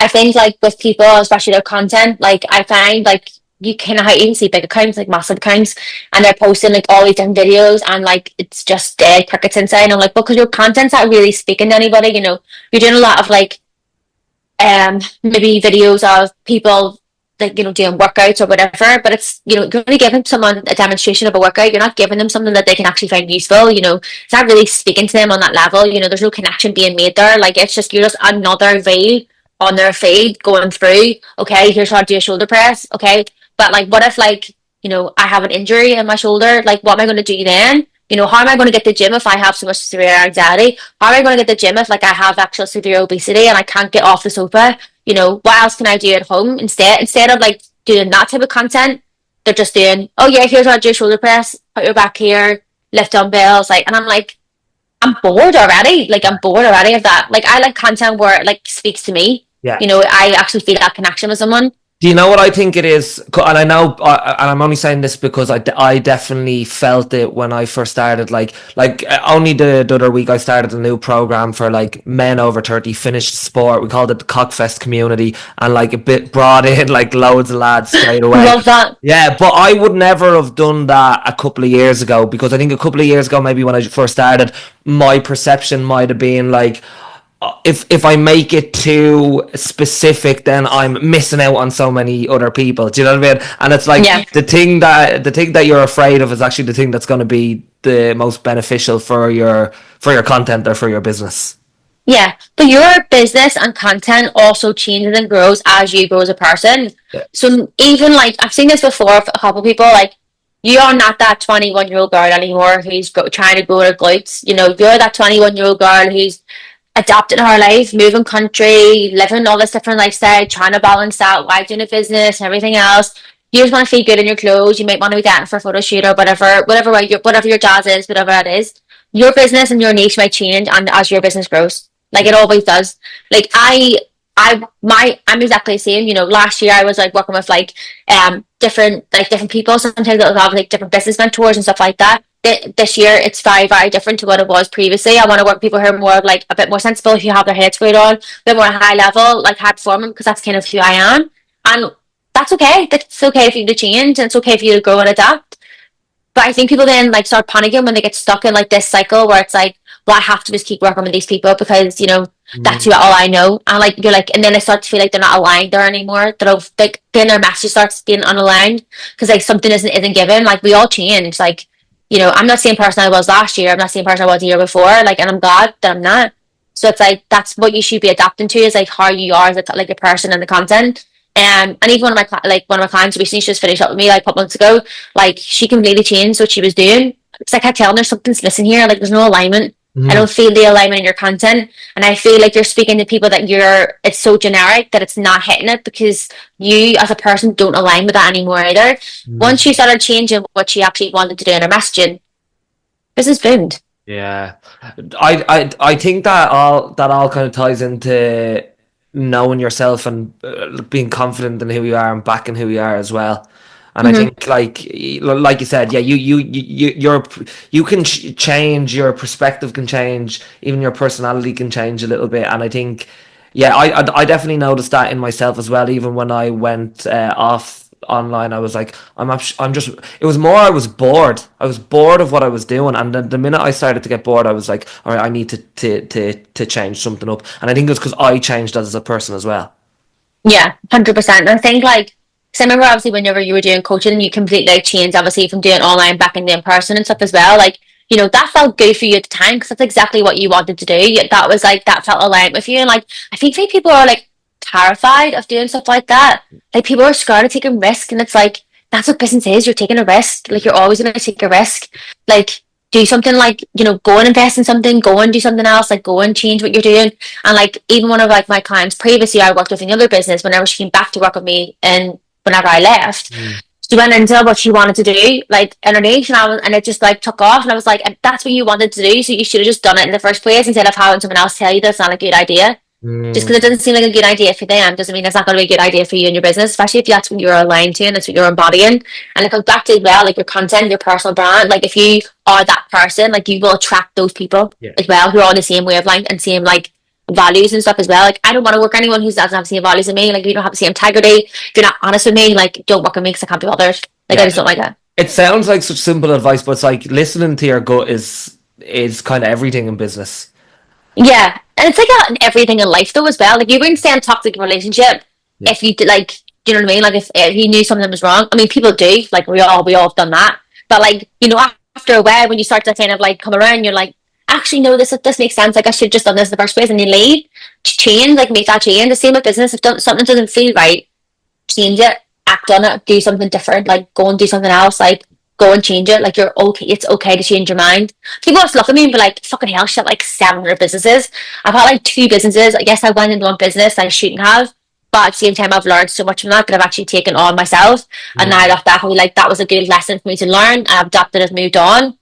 I think like with people, especially their content, like I find like you can even see big accounts, like massive accounts, and they're posting like all these different videos and like it's just dead crickets inside. And I'm like, because your content's not really speaking to anybody, you're doing a lot of like maybe videos of people like doing workouts or whatever, but it's you're only giving someone a demonstration of a workout. You're not giving them something that they can actually find useful. It's not really speaking to them on that level. There's no connection being made there. Like it's just you're just another veil on their feed going through. Okay, here's how to do a shoulder press. Okay, but like what if like I have an injury in my shoulder? Like what am I going to do then? How am I going to get to the gym if I have so much severe anxiety? How am I going to get to the gym if like I have actual severe obesity and I can't get off the sofa? What else can I do at home instead of like doing that type of content? They're just doing, oh yeah, here's how to do a shoulder press, put your back here, lift dumbbells, like, and I'm like, I'm bored already. Like I'm bored already of that. Like I like content where it like speaks to me. Yeah. I actually feel that connection with someone. Do you know what I think it is? And I know, and I'm only saying this because I definitely felt it when I first started. Like only the other week I started a new program for like men over 30 finished sport. We called it the Cockfest community, and like a bit brought in like loads of lads straight away. Love that. Yeah, but I would never have done that a couple of years ago, because I think a couple of years ago, maybe when I first started, my perception might have been like, if I make it too specific, then I'm missing out on so many other people. Do you know what I mean? And it's like the thing that you're afraid of is actually the thing that's going to be the most beneficial for your content or for your business. Yeah, but your business and content also changes and grows as you grow as a person. Yeah. So even like I've seen this before for a couple of people, like you are not that 21-year-old girl anymore who's trying to grow her glutes. You're that 21-year-old girl who's adapting her life, moving country, living all this different lifestyle, trying to balance that while doing a business and everything else. You just want to feel good in your clothes. You might want to be dancing for a photo shoot or whatever your jazz is, whatever it is. Your business and your niche might change, and as your business grows, like it always does. Like I'm exactly the same. Last year I was like working with like different people. Sometimes I'll have like different business mentors and stuff like that. This year it's very, very different to what it was previously. I want to work with people who are more like a bit more sensible, who have their heads screwed on, a bit more high level, like high performing, because that's kind of who I am. And that's okay. That's okay for you to change, and it's okay for you to grow and adapt. But I think people then like start panicking when they get stuck in like this cycle where it's like, well, I have to just keep working with these people because that's all I know. And like you're like, and then they start to feel like they're not aligned there anymore. Like then their message starts being unaligned because like something isn't given. Like we all change. Like I'm not the same person I was last year. I'm not the same person I was the year before. Like, and I'm glad that I'm not. So it's like that's what you should be adapting to, is like how you are as a person and the content. And even one of my clients recently just finished up with me like a couple months ago. Like she completely changed what she was doing. It's like I kept telling her something's missing here. Like there's no alignment. I don't feel the alignment in your content, and I feel like you're speaking to people that it's so generic that it's not hitting it because you as a person don't align with that anymore either. Once she started changing what she actually wanted to do in her messaging, business boomed. Yeah, I think that all kind of ties into knowing yourself and being confident in who you are and backing who you are as well. And I think, like you said, yeah, you can change, your perspective can change, even your personality can change a little bit. And I think, yeah, I definitely noticed that in myself as well. Even when I went off online, I was like, it was more, I was bored. I was bored of what I was doing. And the minute I started to get bored, I was like, all right, I need to change something up. And I think it's because I changed as a person as well. Yeah, 100%. And I think like, because I remember obviously whenever you were doing coaching, you completely like changed obviously from doing online back into in person and stuff as well. Like, that felt good for you at the time because that's exactly what you wanted to do. That was like, that felt aligned with you. And like, I think people are like, terrified of doing stuff like that. Like people are scared of taking risk, and it's like that's what business is. You're taking a risk. Like you're always going to take a risk. Like do something like, go and invest in something, go and do something else, like go and change what you're doing. And like even one of like my clients previously I worked with in the other business, whenever she came back to work with me and whenever I left, she went into what she wanted to do, like in her niche, and it just like took off. And I was like, that's what you wanted to do, so you should have just done it in the first place instead of having someone else tell you that's not a good idea. Just because it doesn't seem like a good idea for them doesn't mean it's not going to be a good idea for you and your business, especially if that's what you're aligned to and that's what you're embodying. And it comes back to, well, like your content, your personal brand. Like if you are that person, like you will attract those people as well who are on the same wavelength and same like values and stuff as well. Like I don't want to work with anyone who doesn't have the same values as me. Like if you don't have the same integrity, if you're not honest with me, like don't work with me because I can't be bothered. Like I just don't like that. It sounds like such simple advice, but it's like listening to your gut is kind of everything in business. Yeah, and it's like that in everything in life though as well. Like you wouldn't stay in a toxic relationship if you did, like, do you know what I mean? Like if you knew something was wrong. I mean, people do. Like we all have done that. But like after a while, when you start to kind of like come around, you're like, actually, no, this makes sense. Like I should have just done this in the first place, and you leave, change, like make that change. The same with business. If something doesn't feel right, change it, act on it, do something different. Like go and do something else. Like go and change it. Like you're okay. It's okay to change your mind. People just look at me and be like, fucking hell, shit, like 700 businesses. I've had like 2 businesses. I guess I went into one business I shouldn't have. But at the same time, I've learned so much from that I've actually taken on myself. And now I look back and be like, that was a good lesson for me to learn. I've adapted and moved on.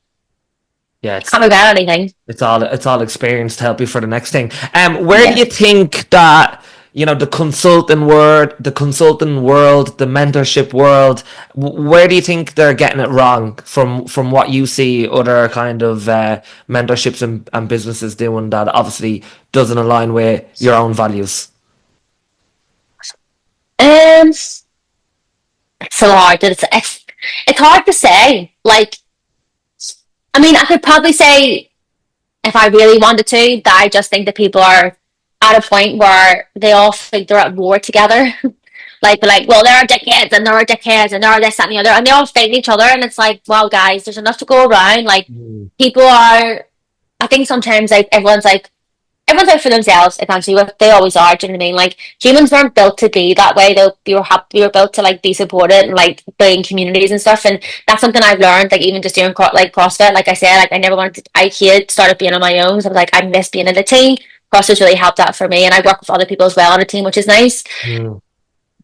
Yeah, it's can't regret anything. It's all experience to help you for the next thing. Where do you think that the consulting world, the mentorship world, where do you think they're getting it wrong from what you see other kind of mentorships and businesses doing that obviously doesn't align with your own values? It's so hard. It's hard to say. Like, I mean, I could probably say if I really wanted to that I just think that people are at a point where they all think they're at war together. Like, well, there are dickheads and there are dickheads and there are this, that, and the other, and they all fight each other. And it's like, well, guys, there's enough to go around. Like, people are, I think sometimes like everyone's out for themselves, essentially, what they always are. Do you know what I mean? Like humans weren't built to be that way. Though we were built to like be supported and like building communities and stuff. And that's something I've learned. Like even just doing like CrossFit. Like I said, like I never wanted to. I started being on my own. So I was like, I miss being in a team. CrossFit's really helped that for me, and I work with other people as well on a team, which is nice.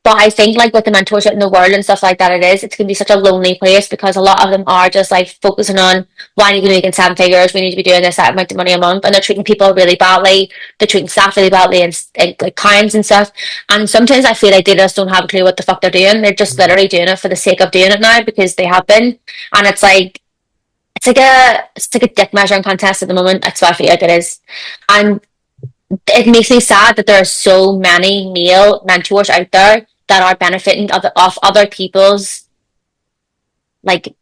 But I think like with the mentorship in the world and stuff like that, it can be such a lonely place because a lot of them are just like focusing on why need to be making 7 figures, we need to be doing this, that amount of money a month, and they're treating people really badly, they're treating staff really badly and like clients and stuff. And sometimes I feel like they just don't have a clue what the fuck they're doing. They're just literally doing it for the sake of doing it now because they have been. And it's like a dick measuring contest at the moment. That's what I feel like it is. And it makes me sad that there are so many male mentors out there that are benefiting off other people's like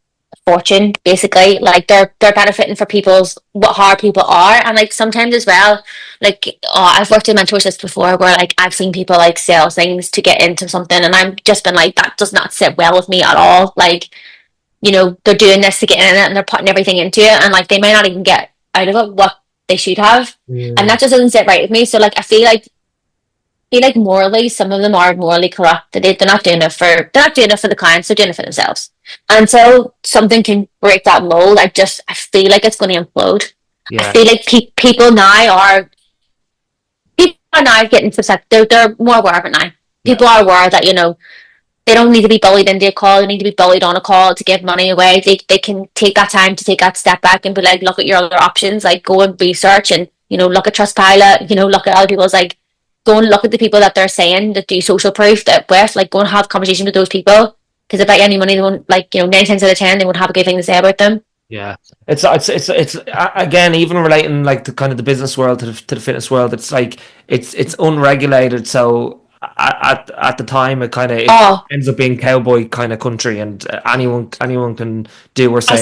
fortune, basically. Like they're benefiting for people's what hard people are. And like sometimes as well, like I've worked in mentorships before where like I've seen people like sell things to get into something, and I've just been like, that does not sit well with me at all. Like, they're doing this to get in it and they're putting everything into it, and like they might not even get out of it what they should have. And that just doesn't sit right with me. So like I feel like morally, some of them are morally corrupt. They're not doing it for the clients. They're doing it for themselves. And until something can break that mold, I feel like it's going to implode. Yeah. I feel like people now are getting upset. They're more aware of it now. People are aware that they don't need to be bullied into a call. They need to be bullied on a call to give money away. They can take that time to take that step back and be like, look at your other options. Like go and research and look at Trustpilot. Look at other people's like. Go and look at the people that they're saying that do social proof that with, like go and have conversation with those people, because if I get any money they won't, like 9 times out of 10 they won't have a good thing to say about them. Yeah, it's again, even relating like the kind of the business world to the fitness world, it's like it's unregulated, so at the time it kind of ends up being cowboy kind of country, and anyone can do or say.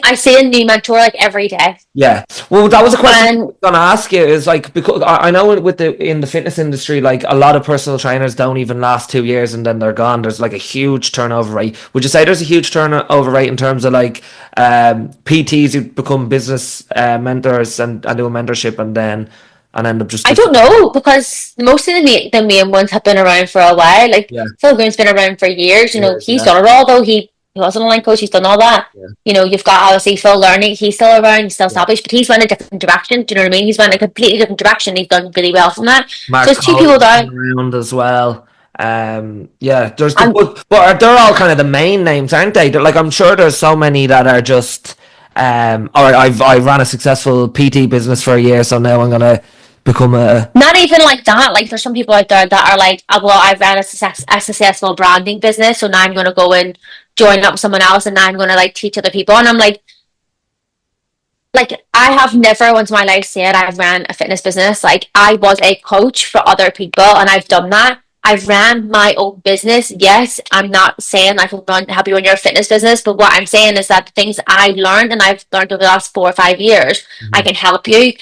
I see a new mentor like every day. Yeah, well, that was a question I was gonna ask you. Is like, because I know in the fitness industry, like a lot of personal trainers don't even last 2 years and then they're gone. There's like a huge turnover rate. Would you say there's a huge turnover rate in terms of like PTs who become business mentors and do a mentorship and then and end up just I don't know, because most of the main ones have been around for a while. Like yeah, Phil Green's been around for years. You know, years, he's yeah, done it all though. He was an online coach. He's done all that. yeah, You know, you've got obviously Phil Learning. He's still around. He's still yeah. established, but he's went a different direction. Do you know what I mean? He's went a completely different direction. He's done really well from that. So Mark there's two people Cole's been down. around as well. Yeah, there's the And but they're all kind of the main names, aren't they? Like I'm sure there's so many that are just or I ran a successful PT business for a year, so now I'm gonna become a not even like that. Like there's some people out there that are like, oh, well, I ran a successful branding business, so now I'm going to go and join up with someone else, and now I'm going to like teach other people. And I'm like I have never once in my life said I've ran a fitness business. Like I was a coach for other people, and I've done that. I've ran my own business. Yes, I'm not saying I can help you run your fitness business, but what I'm saying is that the things I learned and I've learned over the last 4 or 5 years, I can help you.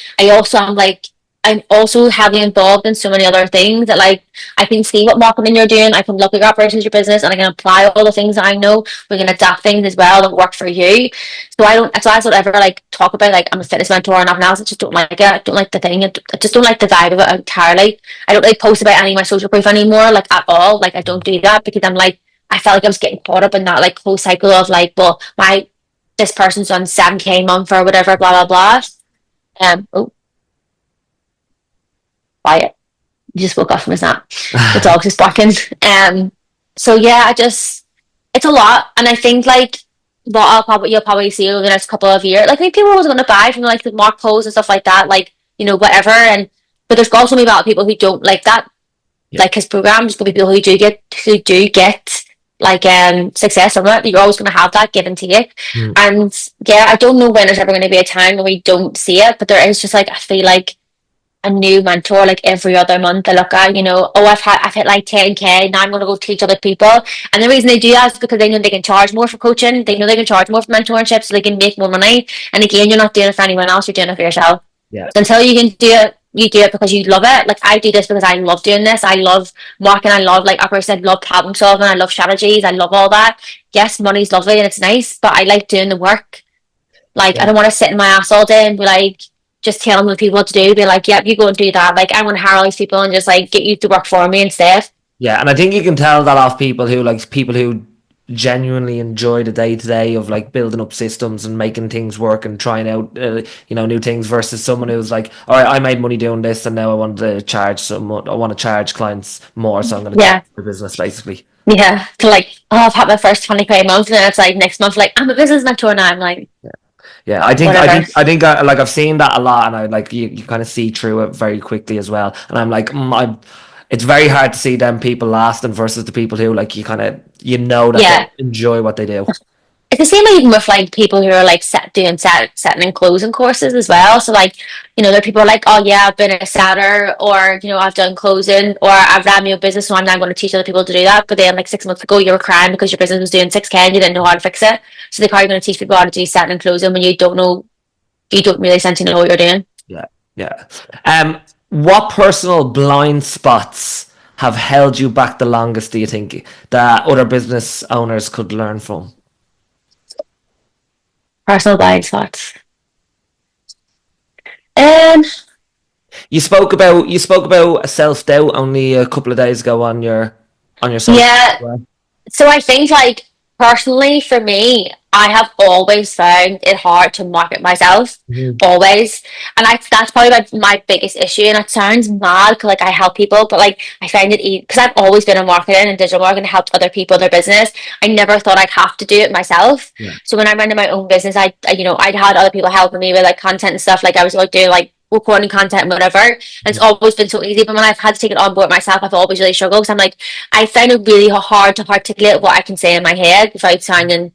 I'm also heavily involved in so many other things that like I can see what marketing you're doing, I can look at your operations, your business, and I can apply all the things that I know. We can adapt things as well that work for you. So I don't ever like talk about like I'm a fitness mentor and everything else. I just don't like it. I don't like the thing. I just don't like the vibe of it entirely. I don't really post about any of my social proof anymore, like at all. Like I don't do that because I'm like I felt like I was getting caught up in that like whole cycle of like, well, my this person's on 7K a month or whatever, blah blah blah. Oh, quiet. He just woke up from his nap. The dog's just barking. So yeah, it's a lot, and I think like you'll probably see over the next couple of years. Like I think people are going to buy from like the Mark Post and stuff like that, like you know whatever. And but there's also a lot of people who don't like that, yeah, like his program. There's going to be people who do get like success from it. You're always going to have that give and take. mm, And yeah, I don't know when there's ever going to be a time when we don't see it, but there is just like I feel like a new mentor like every other month. I look at, you know, oh I've hit like 10K, now I'm gonna go teach other people. And the reason they do that is because they know they can charge more for coaching, they know they can charge more for mentorship, so they can make more money. And again, you're not doing it for anyone else, you're doing it for yourself. yeah. So until you can do it, you do it because you love it. Like I do this because I love doing this. I love marketing, I love like I said, love problem solving, I love strategies, I love all that. Yes, money's lovely and it's nice, but I like doing the work. Like I Yeah. don't want to sit in my ass all day and be like just telling the people what to do, be like, yep, you go and do that. Like I want to hire all these people and just like get you to work for me instead. Yeah, and I think you can tell that off people who genuinely enjoy the day to day of like building up systems and making things work and trying out new things versus someone who's like, all right, I made money doing this and now I want to charge I want to charge clients more, so I'm going to Yeah. charge the business basically. Yeah. To like, oh, I've had my first 20K a month, and then it's like next month, like I'm a business mentor now. I'm like, Yeah, I think whatever. like I've seen that a lot, and I like you kind of see through it very quickly as well. And I'm like, it's very hard to see them people lasting versus the people who like that Yeah. they enjoy what they do. It's the same even with like people who are like setting and closing courses as well. So like, you know, there are people like, oh yeah, I've been a setter, or you know, I've done closing, or I've ran my own business, so I'm now going to teach other people to do that. But then like 6 months ago, you were crying because your business was doing 6K and you didn't know how to fix it. So they're probably going to teach people how to do setting and closing when you don't really seem to know what you're doing. Yeah, yeah. What personal blind spots have held you back the longest? Do you think that other business owners could learn from? Personal blind spots. Um, You spoke about self doubt only a couple of days ago on your social. yeah, Media. so I think like personally for me, I have always found it hard to market myself. Mhm. Always. And that's probably my biggest issue. And it sounds mad 'cause, like I help people, but like I find it because I've always been in marketing and digital marketing, helped other people in their business. I never thought I'd have to do it myself. Yeah. So when I ran my own business, I'd had other people helping me with like content and stuff. Like I was like doing like recording content and whatever. And it's always been so easy. But when I've had to take it on board myself, I've always really struggled because I'm like, I find it really hard to articulate what I can say in my head without sounding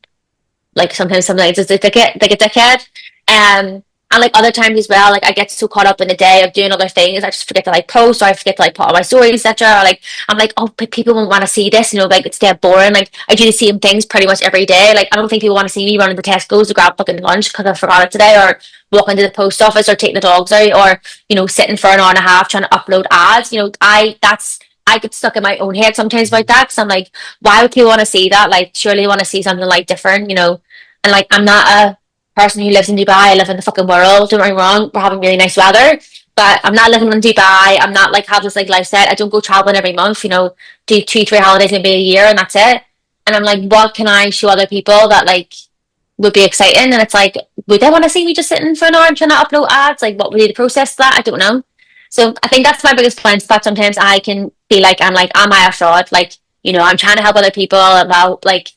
like sometimes it's a dickhead. And like other times as well, like I get so caught up in the day of doing other things, I just forget to like post, or I forget to like put on my stories, etc. Or like I'm like, oh, but people won't want to see this, you know, like it's dead boring. Like I do the same things pretty much every day. Like I don't think people want to see me running the Tesco's to grab fucking lunch because I forgot it today, or walking to the post office, or taking the dogs out, or you know, sitting for an hour and a half trying to upload ads. You know, I get stuck in my own head sometimes about that because I'm like, why would people want to see that? Like, surely they want to see something like different, you know? And like, I'm not a person who lives in Dubai. I live in the fucking world. Don't get me wrong, we're having really nice weather, but I'm not living in Dubai. I'm not like have this like lifestyle. I don't go traveling every month, do 2, 3 holidays maybe a year and that's it. And I'm like, what can I show other people that like would be exciting? And it's like, would they want to see me just sitting for an hour and trying to upload ads? Like, what would be the process of that? I don't know. So I think that's my biggest blind spot. Sometimes I can be like, am I a fraud? Like, I'm trying to help other people about like,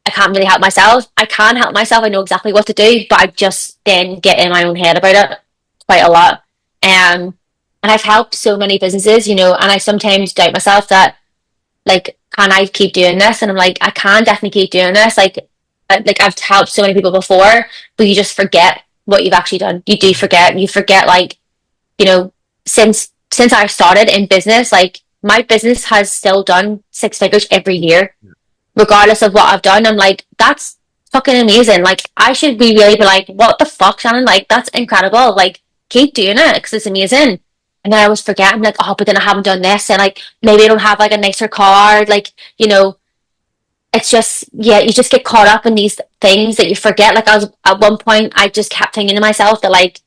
I can't really help myself. I can help myself. I know exactly what to do, but I just then get in my own head about it quite a lot. And I've helped so many businesses, and I sometimes doubt myself that like, can I keep doing this? And I'm like, I can definitely keep doing this. Like I've helped so many people before, but you just forget what you've actually done. You do forget. You forget like, you know, since I started in business, like my business has still done 6 figures every year, regardless of what I've done. I'm like, that's fucking amazing. Like I should be really be like, what the fuck, Shannon? Like that's incredible. Like keep doing it because it's amazing. And then I always forget. I'm like, oh, but then I haven't done this, and like maybe I don't have like a nicer car. Like it's just yeah, you just get caught up in these things that you forget. Like I was at one point, I just kept thinking to myself that like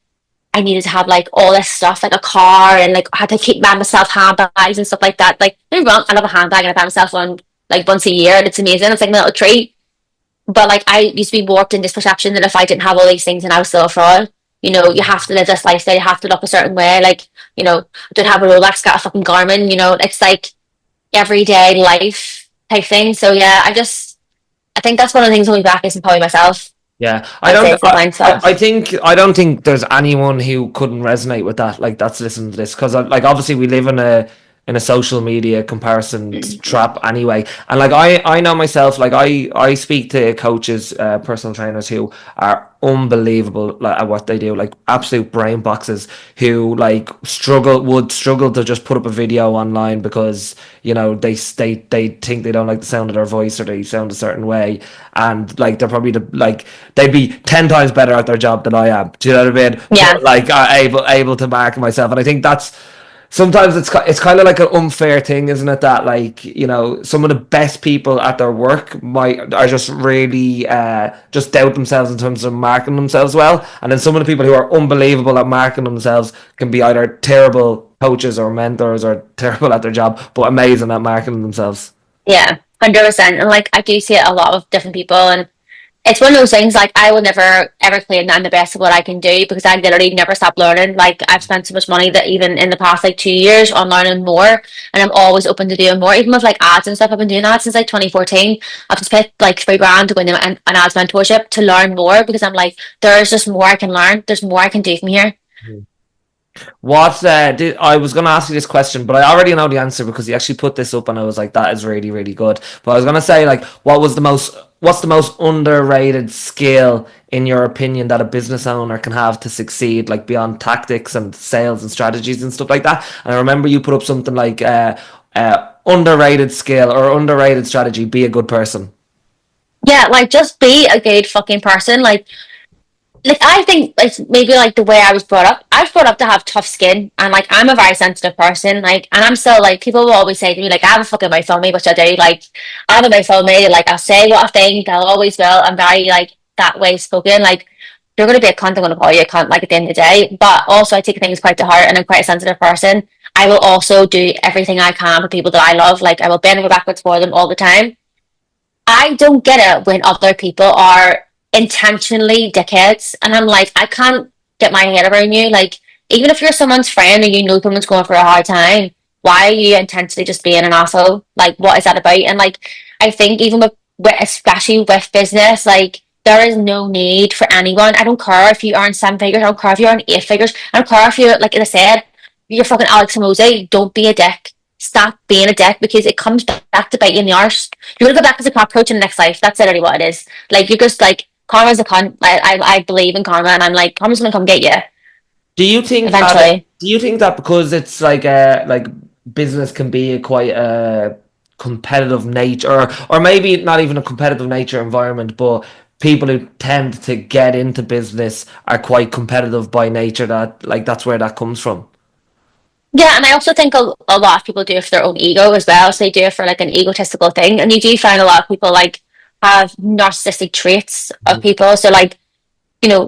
I needed to have like all this stuff, like a car, and like I had to keep buying myself handbags and stuff like that. Like don't get me wrong, I love a handbag and I buy myself one like once a year, and it's amazing. It's like my little treat. But like I used to be warped in this perception that if I didn't have all these things and I was still a fraud, you have to live this lifestyle, you have to look a certain way. Like, I don't have a Rolex, got a fucking Garmin, it's like everyday life type thing. So yeah, I think that's one of the things holding me back is probably myself. Yeah, I'd say it's the blind spot. I don't think there's anyone who couldn't resonate with that. Like that's listening to this because like obviously we live in a social media comparison trap anyway. And like I know myself, like I speak to coaches, personal trainers who are unbelievable like, at what they do, like absolute brain boxes who like would struggle to just put up a video online because they think they don't like the sound of their voice or they sound a certain way, and like they're probably they'd be 10 times better at their job than I am. Do you know what I mean? Yeah. But, like able to market myself, and I think that's sometimes it's kind of like an unfair thing, isn't it? That like some of the best people at their work are just really just doubt themselves in terms of marketing themselves well, and then some of the people who are unbelievable at marketing themselves can be either terrible coaches or mentors or terrible at their job, but amazing at marketing themselves. Yeah, 100%. And like I do see it a lot of different people, and it's one of those things like I will never ever claim that I'm the best at what I can do because I literally never stop learning. Like I've spent so much money that even in the past like 2 years on learning more, and I'm always open to doing more. Even with like ads and stuff, I've been doing that since like 2014. I've just paid like 3 grand to win an ads mentorship to learn more because I'm like, there's just more I can learn. There's more I can do from here. I was going to ask you this question, but I already know the answer because you actually put this up, and I was like, that is really, really good. But I was going to say, like, what's the most underrated skill in your opinion that a business owner can have to succeed, like beyond tactics and sales and strategies and stuff like that? And I remember you put up something like underrated skill or underrated strategy: be a good person. Yeah, like just be a good fucking person. Like I think it's maybe like the way I was brought up. I was brought up to have tough skin, and like I'm a very sensitive person. Like, and I'm still like people will always say to me like I have a fucking mouth on me, which I do. Like I have a mouth on me. Like I'll say what I think. I'll always will. I'm very like that way spoken. Like if you're gonna be a cunt, I'm gonna call you a cunt. Like at the end of the day, but also I take things quite to heart, and I'm quite a sensitive person. I will also do everything I can for people that I love. Like I will bend over backwards for them all the time. I don't get it when other people are intentionally dickheads. And I'm like, I can't get my head around you. Like, even if you're someone's friend and you know someone's going for a hard time, why are you intentionally just being an asshole? Like, what is that about? And like, I think even especially with business, like, there is no need for anyone. I don't care if you earn 7 figures. I don't care if you earn 8 figures. I don't care if you're, like I said, you're fucking Alex Mosey. Don't be a dick. Stop being a dick because it comes back to bite you in the arse. You're gonna go back as a cockroach in the next life. That's literally what it is. Like you're just like karma's a cunt. I believe in karma, and I'm like karma's gonna come get you eventually. Do you think that because it's like business can be a quite a competitive nature, or maybe not even a competitive nature environment, but people who tend to get into business are quite competitive by nature, that like that's where that comes from? Yeah, and I also think a lot of people do it for their own ego as well. So they do it for like an egotistical thing, and you do find a lot of people like have narcissistic traits of people. So like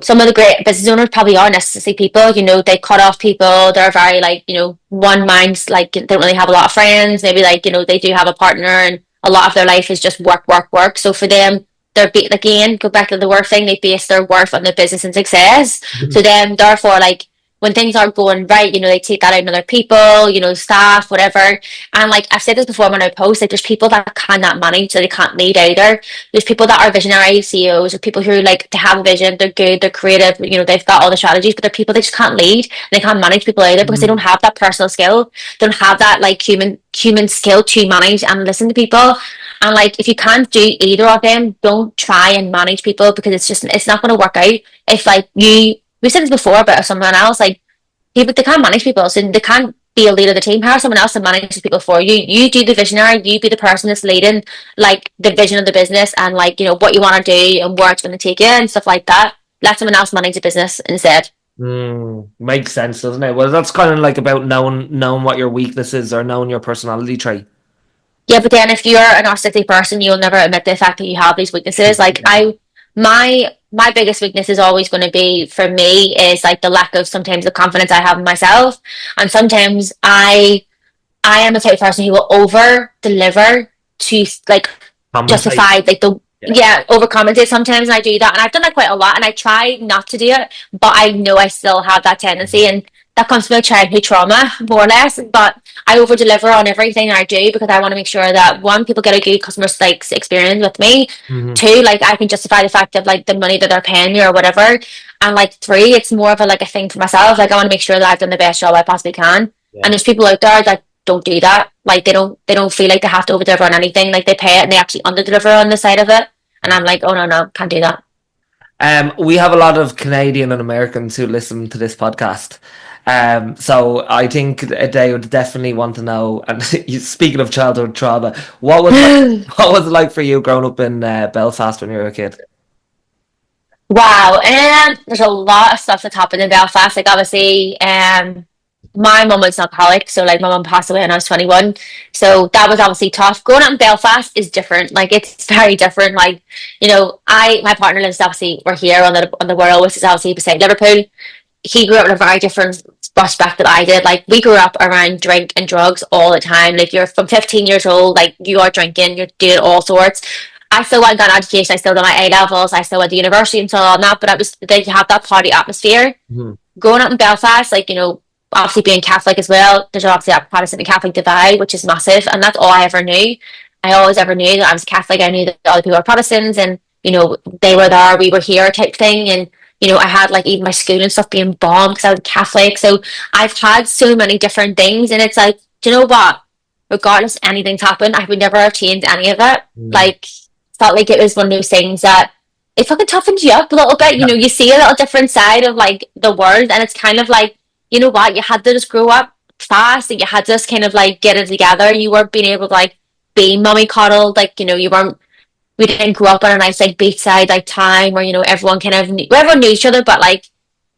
some of the great business owners probably are necessary people. They cut off people. They're very like, one mind's like, they don't really have a lot of friends. Maybe like, they do have a partner and a lot of their life is just work, work, work. So for them, again, go back to the work thing, they base their worth on the business and success. So then, therefore, like, when things aren't going right, they take that out on other people, staff, whatever. And like I've said this before when I post, like there's people that cannot manage, so they can't lead either. There's people that are visionary CEOs, or people who like to have a vision, they're good, they're creative, they've got all the strategies, but they're people that just can't lead and they can't manage people either because they don't have that personal skill, they don't have that like human skill to manage and listen to people. And like if you can't do either of them, don't try and manage people because it's not going to work out. If like we said this before about someone else, like people, they can't manage people, so they can't be a leader of the team. Hire someone else to manage people for you. You do the visionary, you be the person that's leading like the vision of the business and like, what you want to do and where it's going to take you and stuff like that. Let someone else manage the business instead. Makes sense, doesn't it? Well, that's kind of like about knowing what your weakness is or knowing your personality trait. Yeah, but then if you're a narcissistic person, you'll never admit the fact that you have these weaknesses. Like my biggest weakness is always going to be, for me, is like the lack of sometimes the confidence I have in myself. And sometimes I am the type of person who will over deliver to like justify like overcompensate sometimes, and I do that, and I've done that quite a lot, and I try not to do it, but I know I still have that tendency, and that comes from my childhood trauma, more or less. But I over deliver on everything I do because I want to make sure that, one, people get a good customer like experience with me. Two, like I can justify the fact of like the money that they're paying me or whatever. And like three, it's more of a thing for myself. Like I want to make sure that I've done the best job I possibly can. And there's people out there that don't do that. Like they don't feel like they have to over deliver on anything. Like they pay it and they actually under deliver on the side of it. And I'm like, oh no, can't do that. We have a lot of Canadian and Americans who listen to this podcast. So I think they would definitely want to know. And speaking of childhood trauma, what was it like for you growing up in Belfast when you were a kid? Wow, and there's a lot of stuff that's happened in Belfast. Like obviously, my mum was an alcoholic, so like my mum passed away when I was 21. So that was obviously tough. Growing up in Belfast is different. Like it's very different. Like, my partner lives, obviously we're here on the Wirral, which is obviously beside Liverpool. He grew up in a very different prospect that I did. Like we grew up around drink and drugs all the time. Like you're from 15 years old, like you are drinking, you're doing all sorts. I still went and got an education, I still did my A levels, I still went to university and so on that, but it was like you have that party atmosphere. Growing up in Belfast, like, obviously being Catholic as well, there's obviously that Protestant and Catholic divide, which is massive, and that's all I ever knew. I always ever knew that I was Catholic. I knew that other people were Protestants, and they were there, we were here type thing. And I had like even my school and stuff being bombed because I was Catholic. So I've had so many different things, and it's like, do you know what? Regardless anything's happened, I would never have changed any of it. Like, felt like it was one of those things that it fucking toughens you up a little bit. You see a little different side of like the world, and it's kind of like, you know what, you had to just grow up fast, and you had to just kind of like get it together. You weren't being able to like be mummy coddled, like, we didn't grow up on a nice like beachside like time where everyone everyone knew each other, but like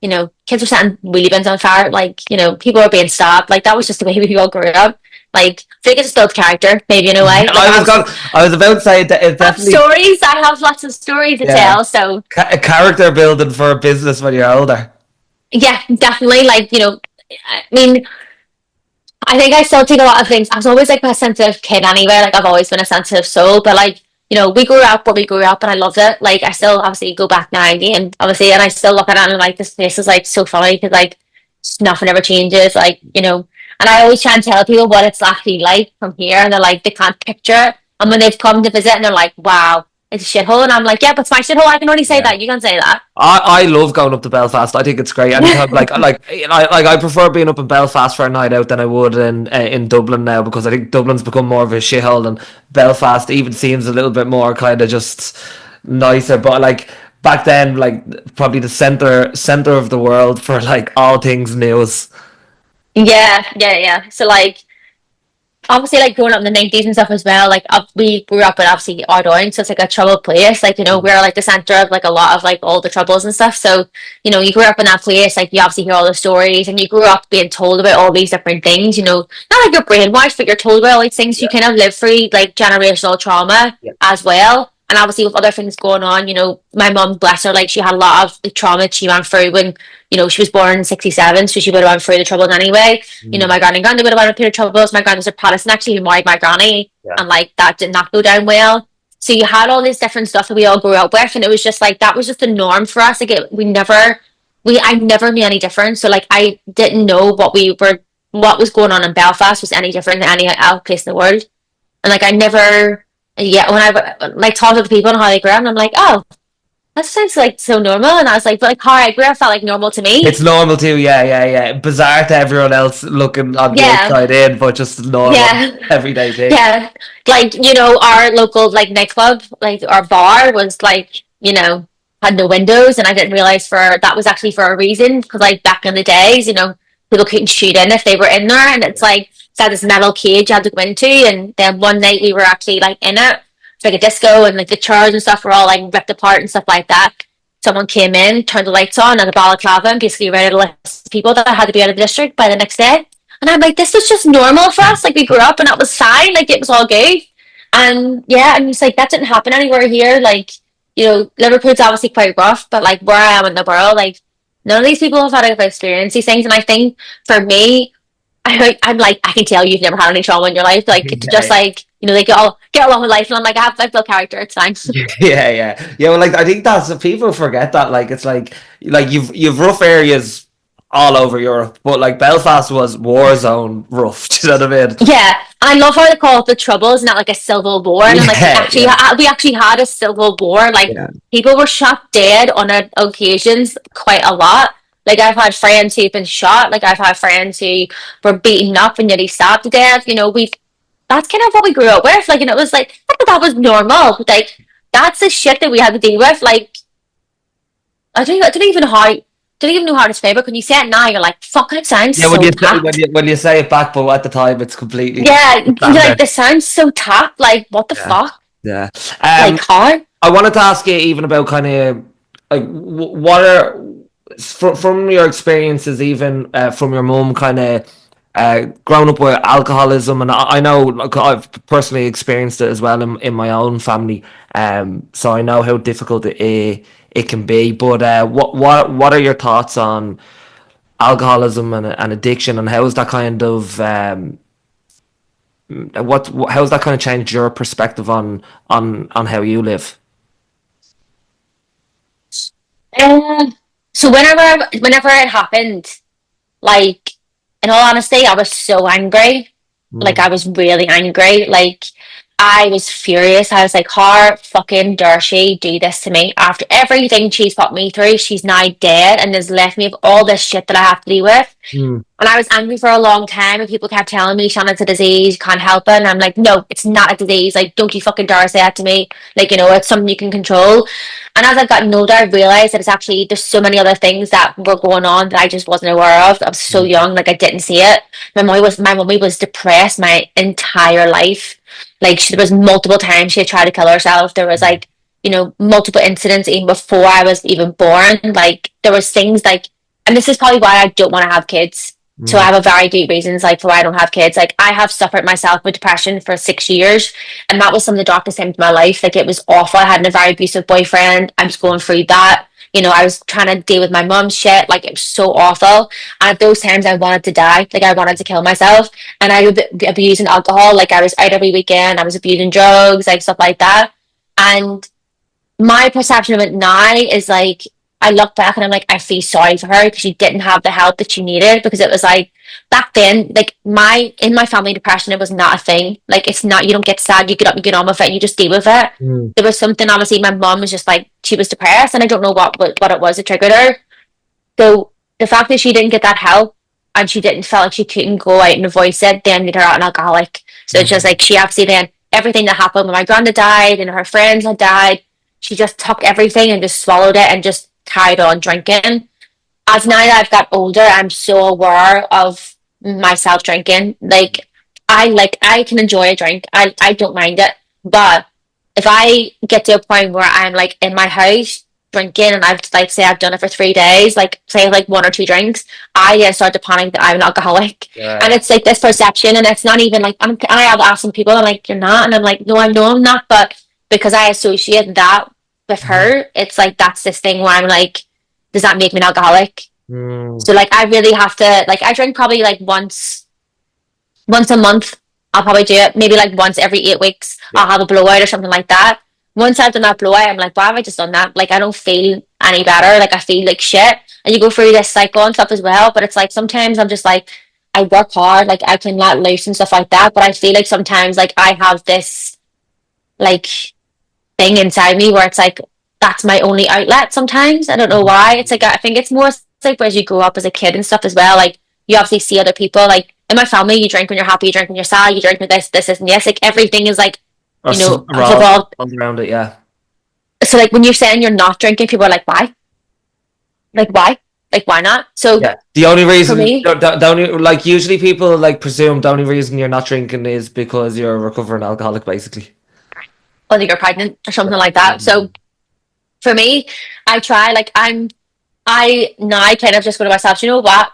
kids were setting wheelie bins on fire, like people were being stabbed. Like that was just the way we all grew up. Like I think it's built character, maybe in a way. I was about to say that it definitely stories. I have lots of stories to tell. So character building for a business when you're older. Yeah, definitely. Like I mean, I think I still take a lot of things. I was always like a sensitive kid anyway. Like I've always been a sensitive soul, but like we grew up where we grew up, and I loved it. Like I still obviously go back now again, obviously, and I still look at it and like this place is like so funny because like nothing ever changes. Like and I always try and tell people what it's actually like from here, and they're like they can't picture it. And when they've come to visit, and they're like, "Wow, it's a shithole," and I'm like, "Yeah, but it's my shithole. I can only say that. You can't say that." I love going up to Belfast. I think it's great. Anytime, I prefer being up in Belfast for a night out than I would in Dublin now, because I think Dublin's become more of a shithole, and Belfast even seems a little bit more kind of just nicer. But like back then, like probably the center of the world for like all things news. Yeah. So like obviously like growing up in the 90s and stuff as well, like we grew up in obviously Ardougne, so it's like a troubled place. Like we're like the center of like a lot of like all the troubles and stuff. So you grew up in that place, like you obviously hear all the stories, and you grew up being told about all these different things. Not like you're brainwashed, but you're told about all these things. You kind of live through like generational trauma as well. And obviously with other things going on, you know, my mum, bless her, like she had a lot of the trauma she went through when, you know, she was born in 67, so she would have went through the troubles anyway. You know, my granny and granny would have went through the troubles. My granny was a Protestant actually who married my granny, Yeah. and like that did not go down well. So you had all this different stuff that we all grew up with, and it was just like that was just the norm for us. Like I never knew any different. So like I didn't know what was going on in Belfast was any different than any other place in the world. And like I never, yeah, when I like talked to the people and how they grew up, and I'm like, oh, that sounds like so normal. And I was like, but like how I grew up felt like normal to me. It's normal too, yeah. Bizarre to everyone else looking on the Yeah, outside in, but just normal, yeah, everyday thing. yeah. Like, you know, our local like nightclub, like our bar was like, you know, had no windows, and I didn't realize that was actually for a reason, because like back in the days, you know, people couldn't shoot in if they were in there, and it's like it's had this metal cage you had to go into, and then one night we were actually like in it, it's like a disco, and like the chairs and stuff were all like ripped apart and stuff like that. Someone came in, turned the lights on, and a balaclava, and basically read a list of people that had to be out of the district by the next day. And I'm like, this was just normal for us. Like we grew up and it was fine. Like it was all good. And yeah, and it's like that didn't happen anywhere here. Like, you know, Liverpool's obviously quite rough, but like where I am in the world, like none of these people have had to experience these things. And I think for me, I'm like, I can tell you've never had any trauma in your life. Like to just like, you know, they get along with life, and I'm like, I feel character, it's fine. Yeah. Well, like I think that's people forget that. Like it's like you've rough areas all over Europe, but like Belfast was war zone rough. Do you know what I mean? Yeah, I love how they call it the Troubles, not like a civil war. And like we actually had a civil war. Like people were shot dead on occasions quite a lot. Like I've had friends who've been shot. Like I've had friends who were beaten up and nearly stabbed to death. You know, that's kind of what we grew up with. Like, and it was like I thought that was normal. Like that's the shit that we had to deal with. Like I don't even know how to describe it. When you say it now, you're like, "Fuck, it sounds so tapped." When you say it back, but at the time it's completely Yeah, you're like, this sounds so tapped. Like, what the fuck? Yeah. Like, how? I wanted to ask you even about kind of like what are from your experiences, even from your mum, kind of growing up with alcoholism, and I know like, I've personally experienced it as well in my own family. So I know how difficult it can be. But what are your thoughts on alcoholism and addiction, and how is that kind of how's that kind of changed your perspective on how you live? So whenever it happened, like in all honesty, I was so angry. Like I was really angry. Like I was furious. I was like, how fucking dare she do this to me after everything she's put me through? She's now dead and has left me with all this shit that I have to deal with. And I was angry for a long time, and people kept telling me, Shannon, it's a disease, you can't help it. And I'm like, no, it's not a disease. Like, don't you fucking dare say that to me. Like, you know, it's something you can control. And as I've gotten older, I realized that it's actually, there's so many other things that were going on that I just wasn't aware of. I was so young, like I didn't see it. My mommy was depressed my entire life. Like there was multiple times she had tried to kill herself. There was like, you know, multiple incidents even before I was even born. Like there was things like, and this is probably why I don't want to have kids. So I have a very deep reasons like for why I don't have kids. Like I have suffered myself with depression for 6 years, and that was some of the darkest times of my life. Like it was awful. I had a very abusive boyfriend. I was going through that. You know, I was trying to deal with my mom's shit. Like it was so awful. And at those times I wanted to die. Like I wanted to kill myself. And I was abusing alcohol. Like I was out every weekend. I was abusing drugs, like stuff like that. And my perception of it now is like I look back and I'm like, I feel sorry for her because she didn't have the help that she needed, because it was like back then, like in my family, depression, it was not a thing. Like it's not, you don't get sad, you get up, you get on with it, and you just deal with it. There was something, obviously my mom was just like, she was depressed, and I don't know what it was that triggered her. So the fact that she didn't get that help and she didn't feel like she couldn't go out and voice it, then made her out an alcoholic. So it's just like she obviously then everything that happened when my granda died and her friends had died, she just took everything and just swallowed it and just carried on drinking. As now that I've got older, I'm so aware of myself drinking. Like I can enjoy a drink. I don't mind it. But if I get to a point where I'm like in my house drinking, and I've like say I've done it for 3 days, like say like one or two drinks, I then start to panic that I'm an alcoholic. And it's like this perception, and it's not even like I have asked some people, I'm like, you're not, and I'm like, no, I know I'm not, but because I associate that with her, it's like that's this thing where I'm like, does that make me an alcoholic? Mm. So like I really have to, like, I drink probably like once a month. I'll probably do it. Maybe like once every 8 weeks, Yeah. I'll have a blowout or something like that. Once I've done that blowout, I'm like, why have I just done that? Like I don't feel any better. Like I feel like shit. And you go through this cycle and stuff as well. But it's like sometimes I'm just like, I work hard, like I can let loose and stuff like that. But I feel like sometimes like I have this like thing inside me where it's like that's my only outlet sometimes. I don't know why. It's like I think it's more, it's like as you grow up as a kid and stuff as well, like you obviously see other people, like in my family, you drink when you're happy, you drink when you're sad, you drink with this, and yes, like everything is like, Or you know, around, evolved. around it, yeah. So like when you're saying you're not drinking, people are like, why? Like why? Like why not? So Yeah. The only for reason, me, the only, like usually people like presume the only reason you're not drinking is because you're a recovering alcoholic, basically. whether you're pregnant or something like Yeah. that. So for me, I try, like I now kind of just go to myself, you know what?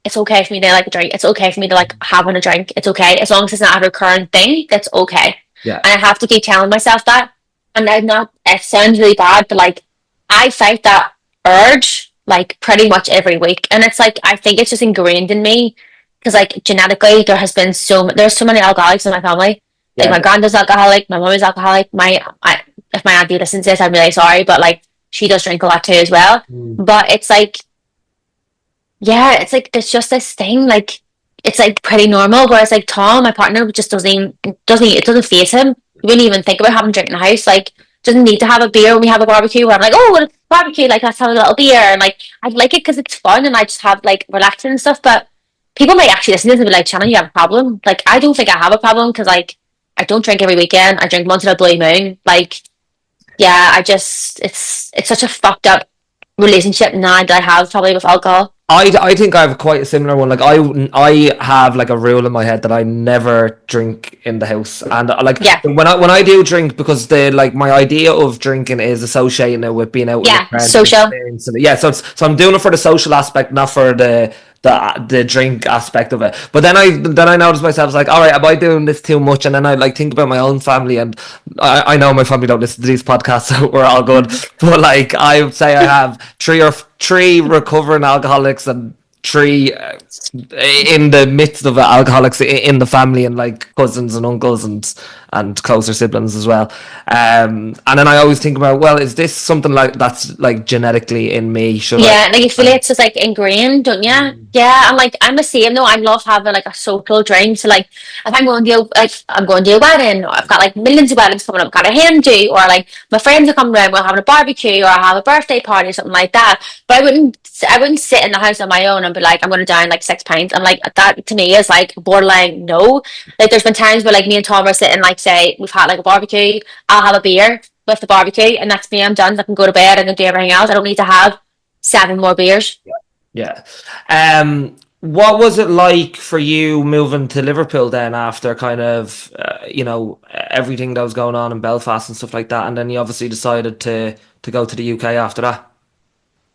It's okay for me to like a drink. It's okay for me to like having a drink. It's okay. As long as it's not a recurring thing, that's okay. Yeah. And I have to keep telling myself that. And I'm not, it sounds really bad, but like I fight that urge like pretty much every week. And it's like, I think it's just ingrained in me because like genetically there's so many alcoholics in my family. Like Yeah. my granddad's alcoholic, my mom is alcoholic. If my auntie listens to this, I'm really sorry, but like she does drink a lot too as well. Mm. But it's like, yeah, it's like there's just this thing, like it's like pretty normal. Whereas like Tom, my partner, just it doesn't faze him. He wouldn't even think about having a drink in the house. Like doesn't need to have a beer when we have a barbecue. Where I'm like, oh, well, it's barbecue, like let's have a little beer, and like I like it because it's fun and I just have like relaxing and stuff. But people might actually listen to this and be like, Shannon, you have a problem. Like I don't think I have a problem because like I don't drink every weekend. I drink once in a blue moon. Like yeah, it's such a fucked up relationship now that I have probably with alcohol. I think I have quite a similar one. Like I have like a rule in my head that I never drink in the house, and like Yeah, when I do drink, because the like my idea of drinking is associating it with being out with your yeah, friends and social. experiencing it. Yeah, so I'm doing it for the social aspect, not for the drink aspect of it. But then I notice myself like, all right, am I doing this too much? And then I like think about my own family, and I know my family don't listen to these podcasts, so we're all good. But like I would say I have three recovering alcoholics and three in the midst of alcoholics in the family, and like cousins and uncles and closer siblings as well. And then I always think about, well, is this something like that's like genetically in me? Should I? Yeah, like you feel it's just like ingrained, don't you? Yeah, I'm like I'm the same though. I love having like a social drink. So like if I'm going to a wedding, or I've got like millions of weddings coming up, got a hen do, or like my friends are coming around, we're having a barbecue, or I have a birthday party or something like that. But I wouldn't sit in the house on my own and be like I'm going to down like 6 pints. I'm like that to me is like borderline no. Like there's been times where like me and Tom are sitting, like say we've had like a barbecue, I'll have a beer with the barbecue, and that's me. I'm done. I can go to bed. I can do everything else. I don't need to have 7 more beers. Yeah. What was it like for you moving to Liverpool then after kind of, everything that was going on in Belfast and stuff like that? And then you obviously decided to go to the UK after that.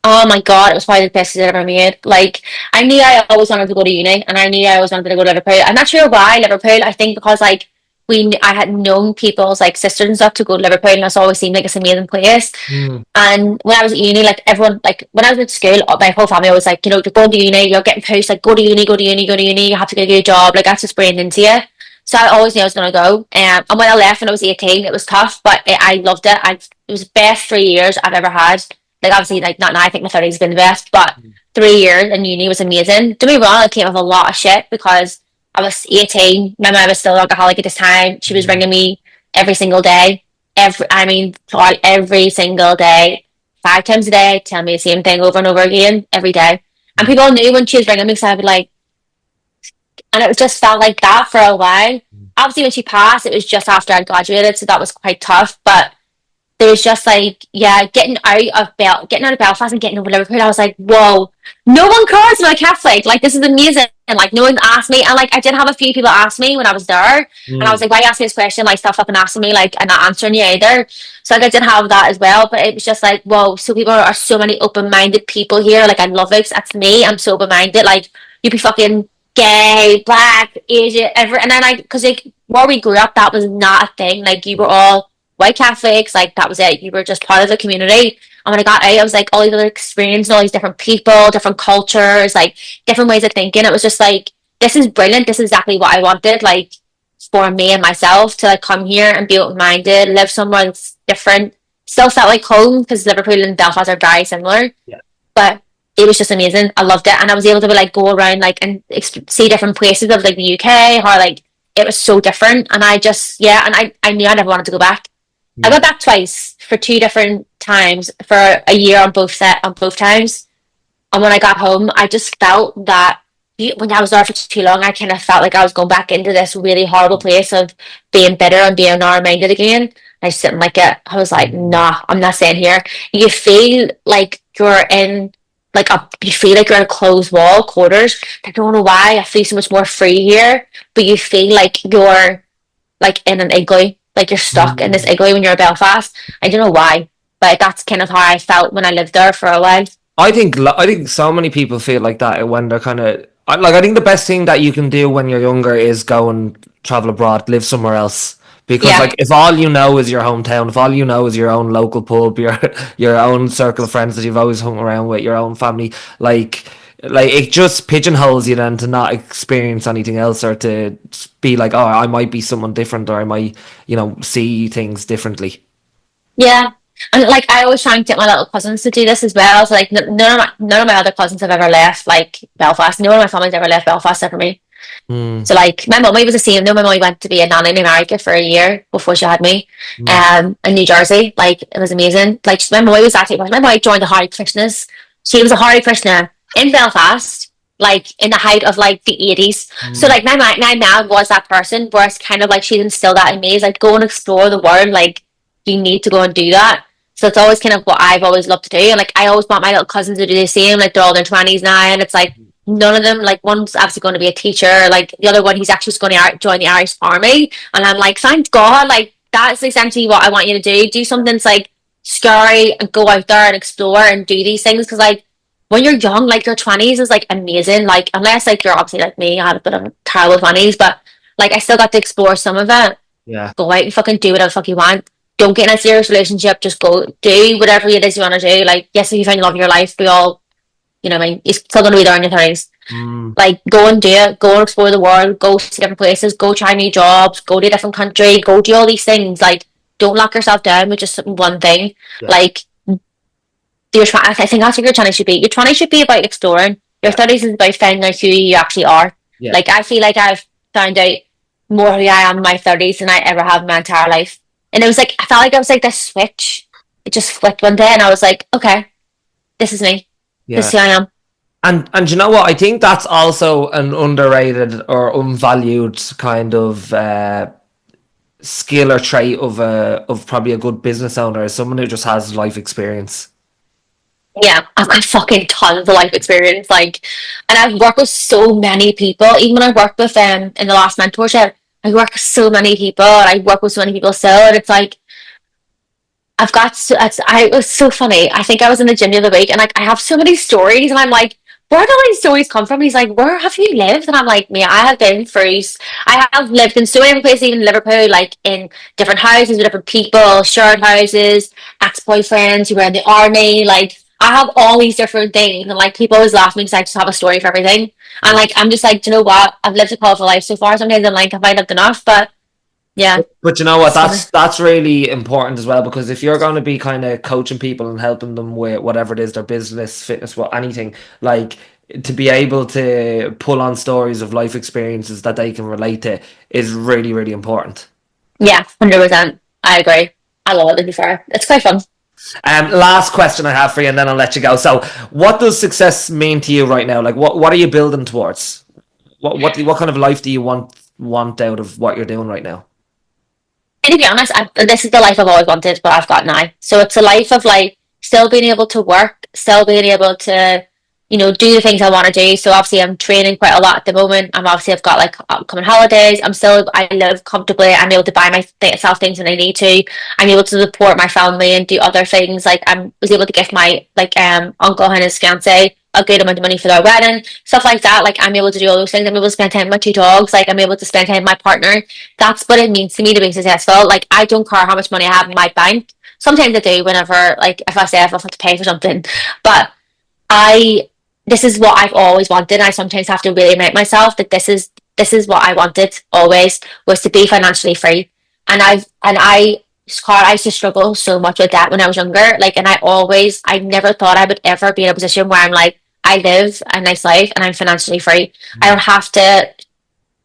Oh my god, it was probably the best decision I ever made. Like I knew I always wanted to go to uni, and I knew I always wanted to go to Liverpool. I'm not sure why Liverpool. I think because like I had known people's like sisters and stuff to go to Liverpool, and it's always seemed like it's an amazing place. Mm. And when I was at uni, like everyone, like when I was at school, my whole family was like, you're going to uni, you're getting pushed, like go to uni, go to uni, go to uni. You have to get a good job. Like that's just brained into you. So I always knew I was going to go. And when I left when I was 18, it was tough, but I loved it. It was the best 3 years I've ever had. Like obviously, like not now. I think my 30s has been the best, but 3 years in uni was amazing. Don't be wrong, I came with a lot of shit because I was 18. My mum was still an alcoholic at this time. She was ringing me every single day. Every single day, 5 times a day, telling me the same thing over and over again every day. And people knew when she was ringing me, so I'd be like, and it was just felt like that for a while. Obviously, when she passed, it was just after I graduated, so that was quite tough. But there was just like, yeah, getting out of Belfast and getting over Liverpool. I was like, whoa, no one cares about Catholic. Like this is amazing. And like no one asked me. And like I did have a few people ask me when I was there, and I was like, why you ask me this question? Like stop fucking asking me, like and not answering you either. So like I did have that as well. But it was just like, whoa, so people are so many open-minded people here. Like I love it. That's me. I'm so open-minded. Like you be fucking gay, black, Asian, ever. And then because like where we grew up, that was not a thing. Like you were all white Catholics, like that was it. You were just part of the community. And when I got out, I was like all these other experiences, all these different people, different cultures, like different ways of thinking. It was just like, this is brilliant. This is exactly what I wanted, like for me and myself to like come here and be open-minded, live somewhere that's different. Still felt like home because Liverpool and Belfast are very similar. Yeah. But it was just amazing. I loved it. And I was able to like go around like and see different places of like the UK, how like it was so different. And I just, yeah, and I knew I never wanted to go back. I got back twice for two different times for a year on both times. And when I got home, I just felt that when I was there for too long, I kind of felt like I was going back into this really horrible place of being bitter and being narrow-minded again. I just didn't like it. I was like, nah, I'm not staying here. You feel like you're in you feel like you're in a closed wall quarters. I don't know why. I feel so much more free here, but you feel like you're like in an igloo. Like you're stuck in this igloo when you're in Belfast. I don't know why, but that's kind of how I felt when I lived there for a while. I think so many people feel like that when they're kind of like. I think the best thing that you can do when you're younger is go and travel abroad, live somewhere else. Because Yeah. like if all you know is your hometown, if all you know is your own local pub, your own circle of friends that you've always hung around with, your own family, like it just pigeonholes you then to not experience anything else or to be like, oh, I might be someone different or I might, see things differently. Yeah. And like I always try and get my little cousins to do this as well. So like none of my other cousins have ever left like Belfast. No one of my family's ever left Belfast except for me. Mm, So like my mummy was the same though. My mummy went to be a nanny in America for a year before she had me. mm. In New Jersey. Like it was amazing. Like my mummy joined the Hare Krishnas. She was a Hare Krishna in Belfast, like in the height of like the 80s. So like my mom was that person where it's kind of like she instilled that in me. Is like go and explore the world, like you need to go and do that. So it's always kind of what I've always loved to do. And like I always want my little cousins to do the same. Like they're all in their 20s now, and it's like none of them, like one's obviously going to be a teacher, like the other one he's actually just going to join the Irish Army. And I'm like, thank God, like that's essentially what I want you to do. Do something that's like scary and go out there and explore and do these things. Because like when you're young, like your 20s is like amazing. Like unless like you're obviously like me, I had a bit of a terrible 20s, but like I still got to explore some of it. Yeah. Go out and fucking do whatever the fuck you want. Don't get in a serious relationship. Just go do whatever it is you want to do. Like, yes, if you find love of your life, we all, what I mean? You're still going to be there in your 30s. Mm. Like, go and do it. Go and explore the world. Go to different places. Go try new jobs. Go to a different country. Go do all these things. Like, don't lock yourself down with just one thing. Yeah. Like, I think that's what your 20s should be. Your 20s should be about exploring. Your 30s is about finding out who you actually are. Yeah. Like, I feel like I've found out more who I am in my 30s than I ever have in my entire life. And it was like, I felt like I was like this switch. It just flipped one day and I was like, okay, this is me. Yeah. This is who I am. And you know what? I think that's also an underrated or unvalued kind of skill or trait of probably a good business owner, is someone who just has life experience. Yeah, I've got fucking tons of life experience. Like, and I've worked with so many people. Even when I worked with them in the last mentorship, I work with so many people and I work with so many people still. And it's like, it was so funny. I think I was in the gym the other week and like, I have so many stories and I'm like, where do all these stories come from? He's like, where have you lived? And I'm like, mate, I have lived in so many different places, even in Liverpool, like in different houses with different people, shared houses, ex-boyfriends who were in the army. Like, I have all these different things. And like, people always laugh at me because I just have a story for everything. And like, I'm just like, do you know what? I've lived a colourful life so far. Sometimes I'm like, have I lived enough? But yeah. But you know what? That's really important as well, because if you're going to be kind of coaching people and helping them with whatever it is, their business, fitness, what anything, like to be able to pull on stories of life experiences that they can relate to is really, really important. Yeah, 100%. I agree. I love it, to be fair. It's quite fun. Last question I have for you, and then I'll let you go. So, what does success mean to you right now? Like, what are you building towards? What kind of life do you want out of what you're doing right now? And to be honest, this is the life I've always wanted, but I've got now. So it's a life of like still being able to work, still being able to, do the things I want to do. So obviously I'm training quite a lot at the moment. I've got like upcoming holidays. I live comfortably. I'm able to buy myself things when I need to. I'm able to support my family and do other things. Like was able to gift my uncle and his fiance a good amount of money for their wedding, stuff like that. Like I'm able to do all those things. I'm able to spend time with my 2 dogs. Like I'm able to spend time with my partner. That's what it means to me to be successful. Like I don't care how much money I have in my bank. Sometimes I do whenever, like, if I have to pay for something. But I, this is what I've always wanted. And I sometimes have to really remind myself that this is what I wanted always, was to be financially free. And I used to struggle so much with that when I was younger. Like, and I never thought I would ever be in a position where I'm like, I live a nice life and I'm financially free. I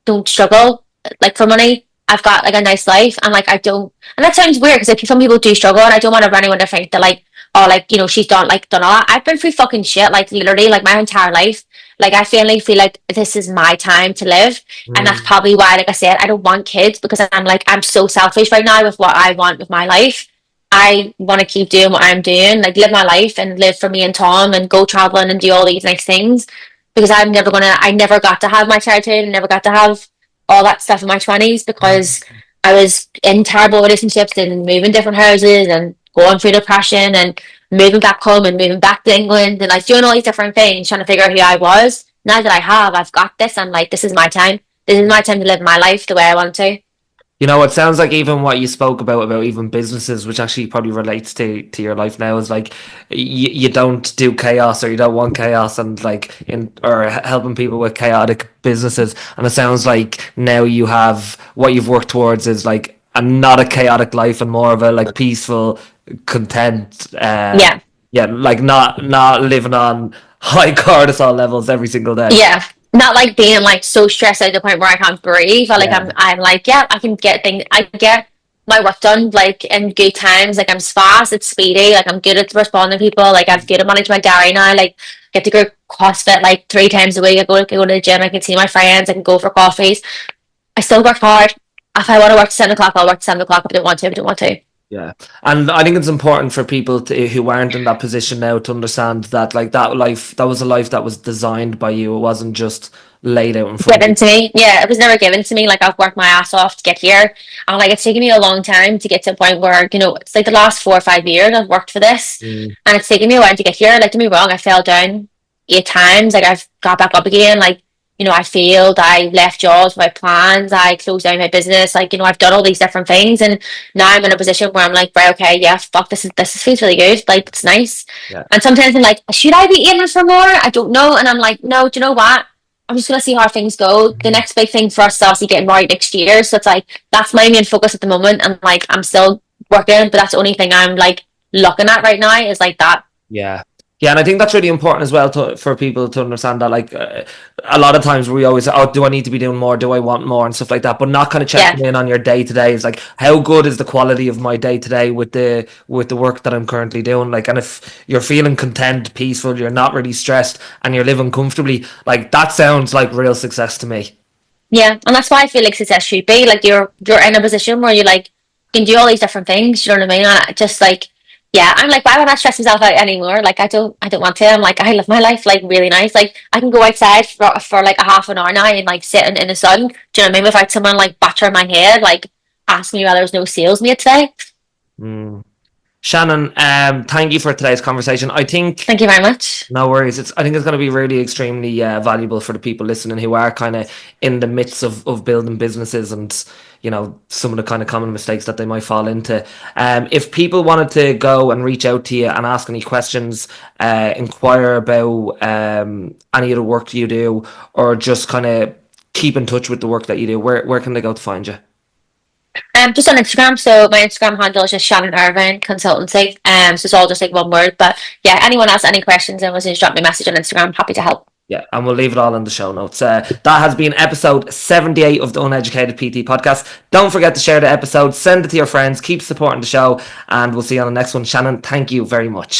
don't struggle like for money. I've got like a nice life, and like I don't, and that sounds weird because like some people do struggle, and I don't want anyone to think that like, oh, like, you know, she's done all that. I've been through fucking shit, like literally like my entire life. Like I finally feel like this is my time to live, and that's probably why, like I said, I don't want kids, because I'm so selfish right now with what I want with my life. I want to keep doing what I'm doing, like live my life and live for me and Tom and go traveling and do all these nice things, because I never got to have my childhood and never got to have all that stuff in my 20s, because I was in terrible relationships and moving different houses and going through depression and moving back home and moving back to England and like doing all these different things, trying to figure out who I was. Now that I've got this, I'm like, this is my time. This is my time to live my life the way I want to. You know, it sounds like even what you spoke about even businesses, which actually probably relates to your life now, is like you don't do chaos, or you don't want chaos, and like or helping people with chaotic businesses. And it sounds like now you have what you've worked towards is like not a chaotic life, and more of a like peaceful, content. Yeah, like not living on high cortisol levels every single day. Yeah. Not like being like so stressed out to the point where I can't breathe. Or like I'm like, yeah, I can get things, I get my work done like in good times. Like I'm fast, it's speedy, like I'm good at responding to people, like I've good at manage my diary now, like get to go CrossFit like 3 times a week. I go to the gym, I can see my friends, I can go for coffees. I still work hard. If I want to work to 7 o'clock, I'll work to 7 o'clock. If I don't want to, I don't want to. Yeah, and I think it's important for people who aren't in that position now to understand that like that was a life that was designed by you. It wasn't just laid out in front Given of to me. Yeah, it was never given to me. Like I've worked my ass off to get here, and like it's taken me a long time to get to a point where, you know, it's like the last 4 or 5 years I've worked for this, and it's taken me a while to get here. Like, don't be wrong, I fell down 8 times. Like I've got back up again. Like, you know, I failed, I left jobs, my plans, I closed down my business, like, you know, I've done all these different things, and now I'm in a position where I'm like, right, okay, yeah, fuck, this feels really good, like, it's nice. Yeah. And sometimes I'm like, should I be aiming for more? I don't know. And I'm like, no, do you know what? I'm just gonna see how things go. The next big thing for us is obviously getting married next year. So it's like that's my main focus at the moment. And like I'm still working, but that's the only thing I'm like looking at right now is like that. Yeah. Yeah, and I think that's really important as well for people to understand that, like, a lot of times we always say, oh, do I need to be doing more? Do I want more? And stuff like that, but not kind of checking in on your day to day. Is like, how good is the quality of my day to day with the work that I'm currently doing? Like, and if you're feeling content, peaceful, you're not really stressed, and you're living comfortably, like that sounds like real success to me. Yeah, and that's why I feel like success should be like you're in a position where you like can do all these different things. You know what I mean? And I just like. Yeah, I'm like, why would I stress myself out anymore? Like, I don't want to. I'm like, I live my life like really nice. Like, I can go outside for like a half an hour now and like sit in the sun. Do you know what I mean? Without someone like battering my head, like asking me why there's no sales made today. Shannon, thank you for today's conversation. Thank you very much. No worries. I think it's going to be really extremely valuable for the people listening who are kind of in the midst of building businesses, and you know, some of the kind of common mistakes that they might fall into. If people wanted to go and reach out to you and ask any questions, inquire about any of the work you do, or just kind of keep in touch with the work that you do, where can they go to find you? Just on Instagram. So my Instagram handle is just Shannon Irvine Consultancy. So it's all just like one word. But yeah, anyone else any questions, and just drop me a message on Instagram. I'm happy to help. Yeah, and we'll leave it all in the show notes. That has been episode 78 of the Uneducated PT Podcast. Don't forget to share the episode, send it to your friends, keep supporting the show, and we'll see you on the next one. Shannon, thank you very much.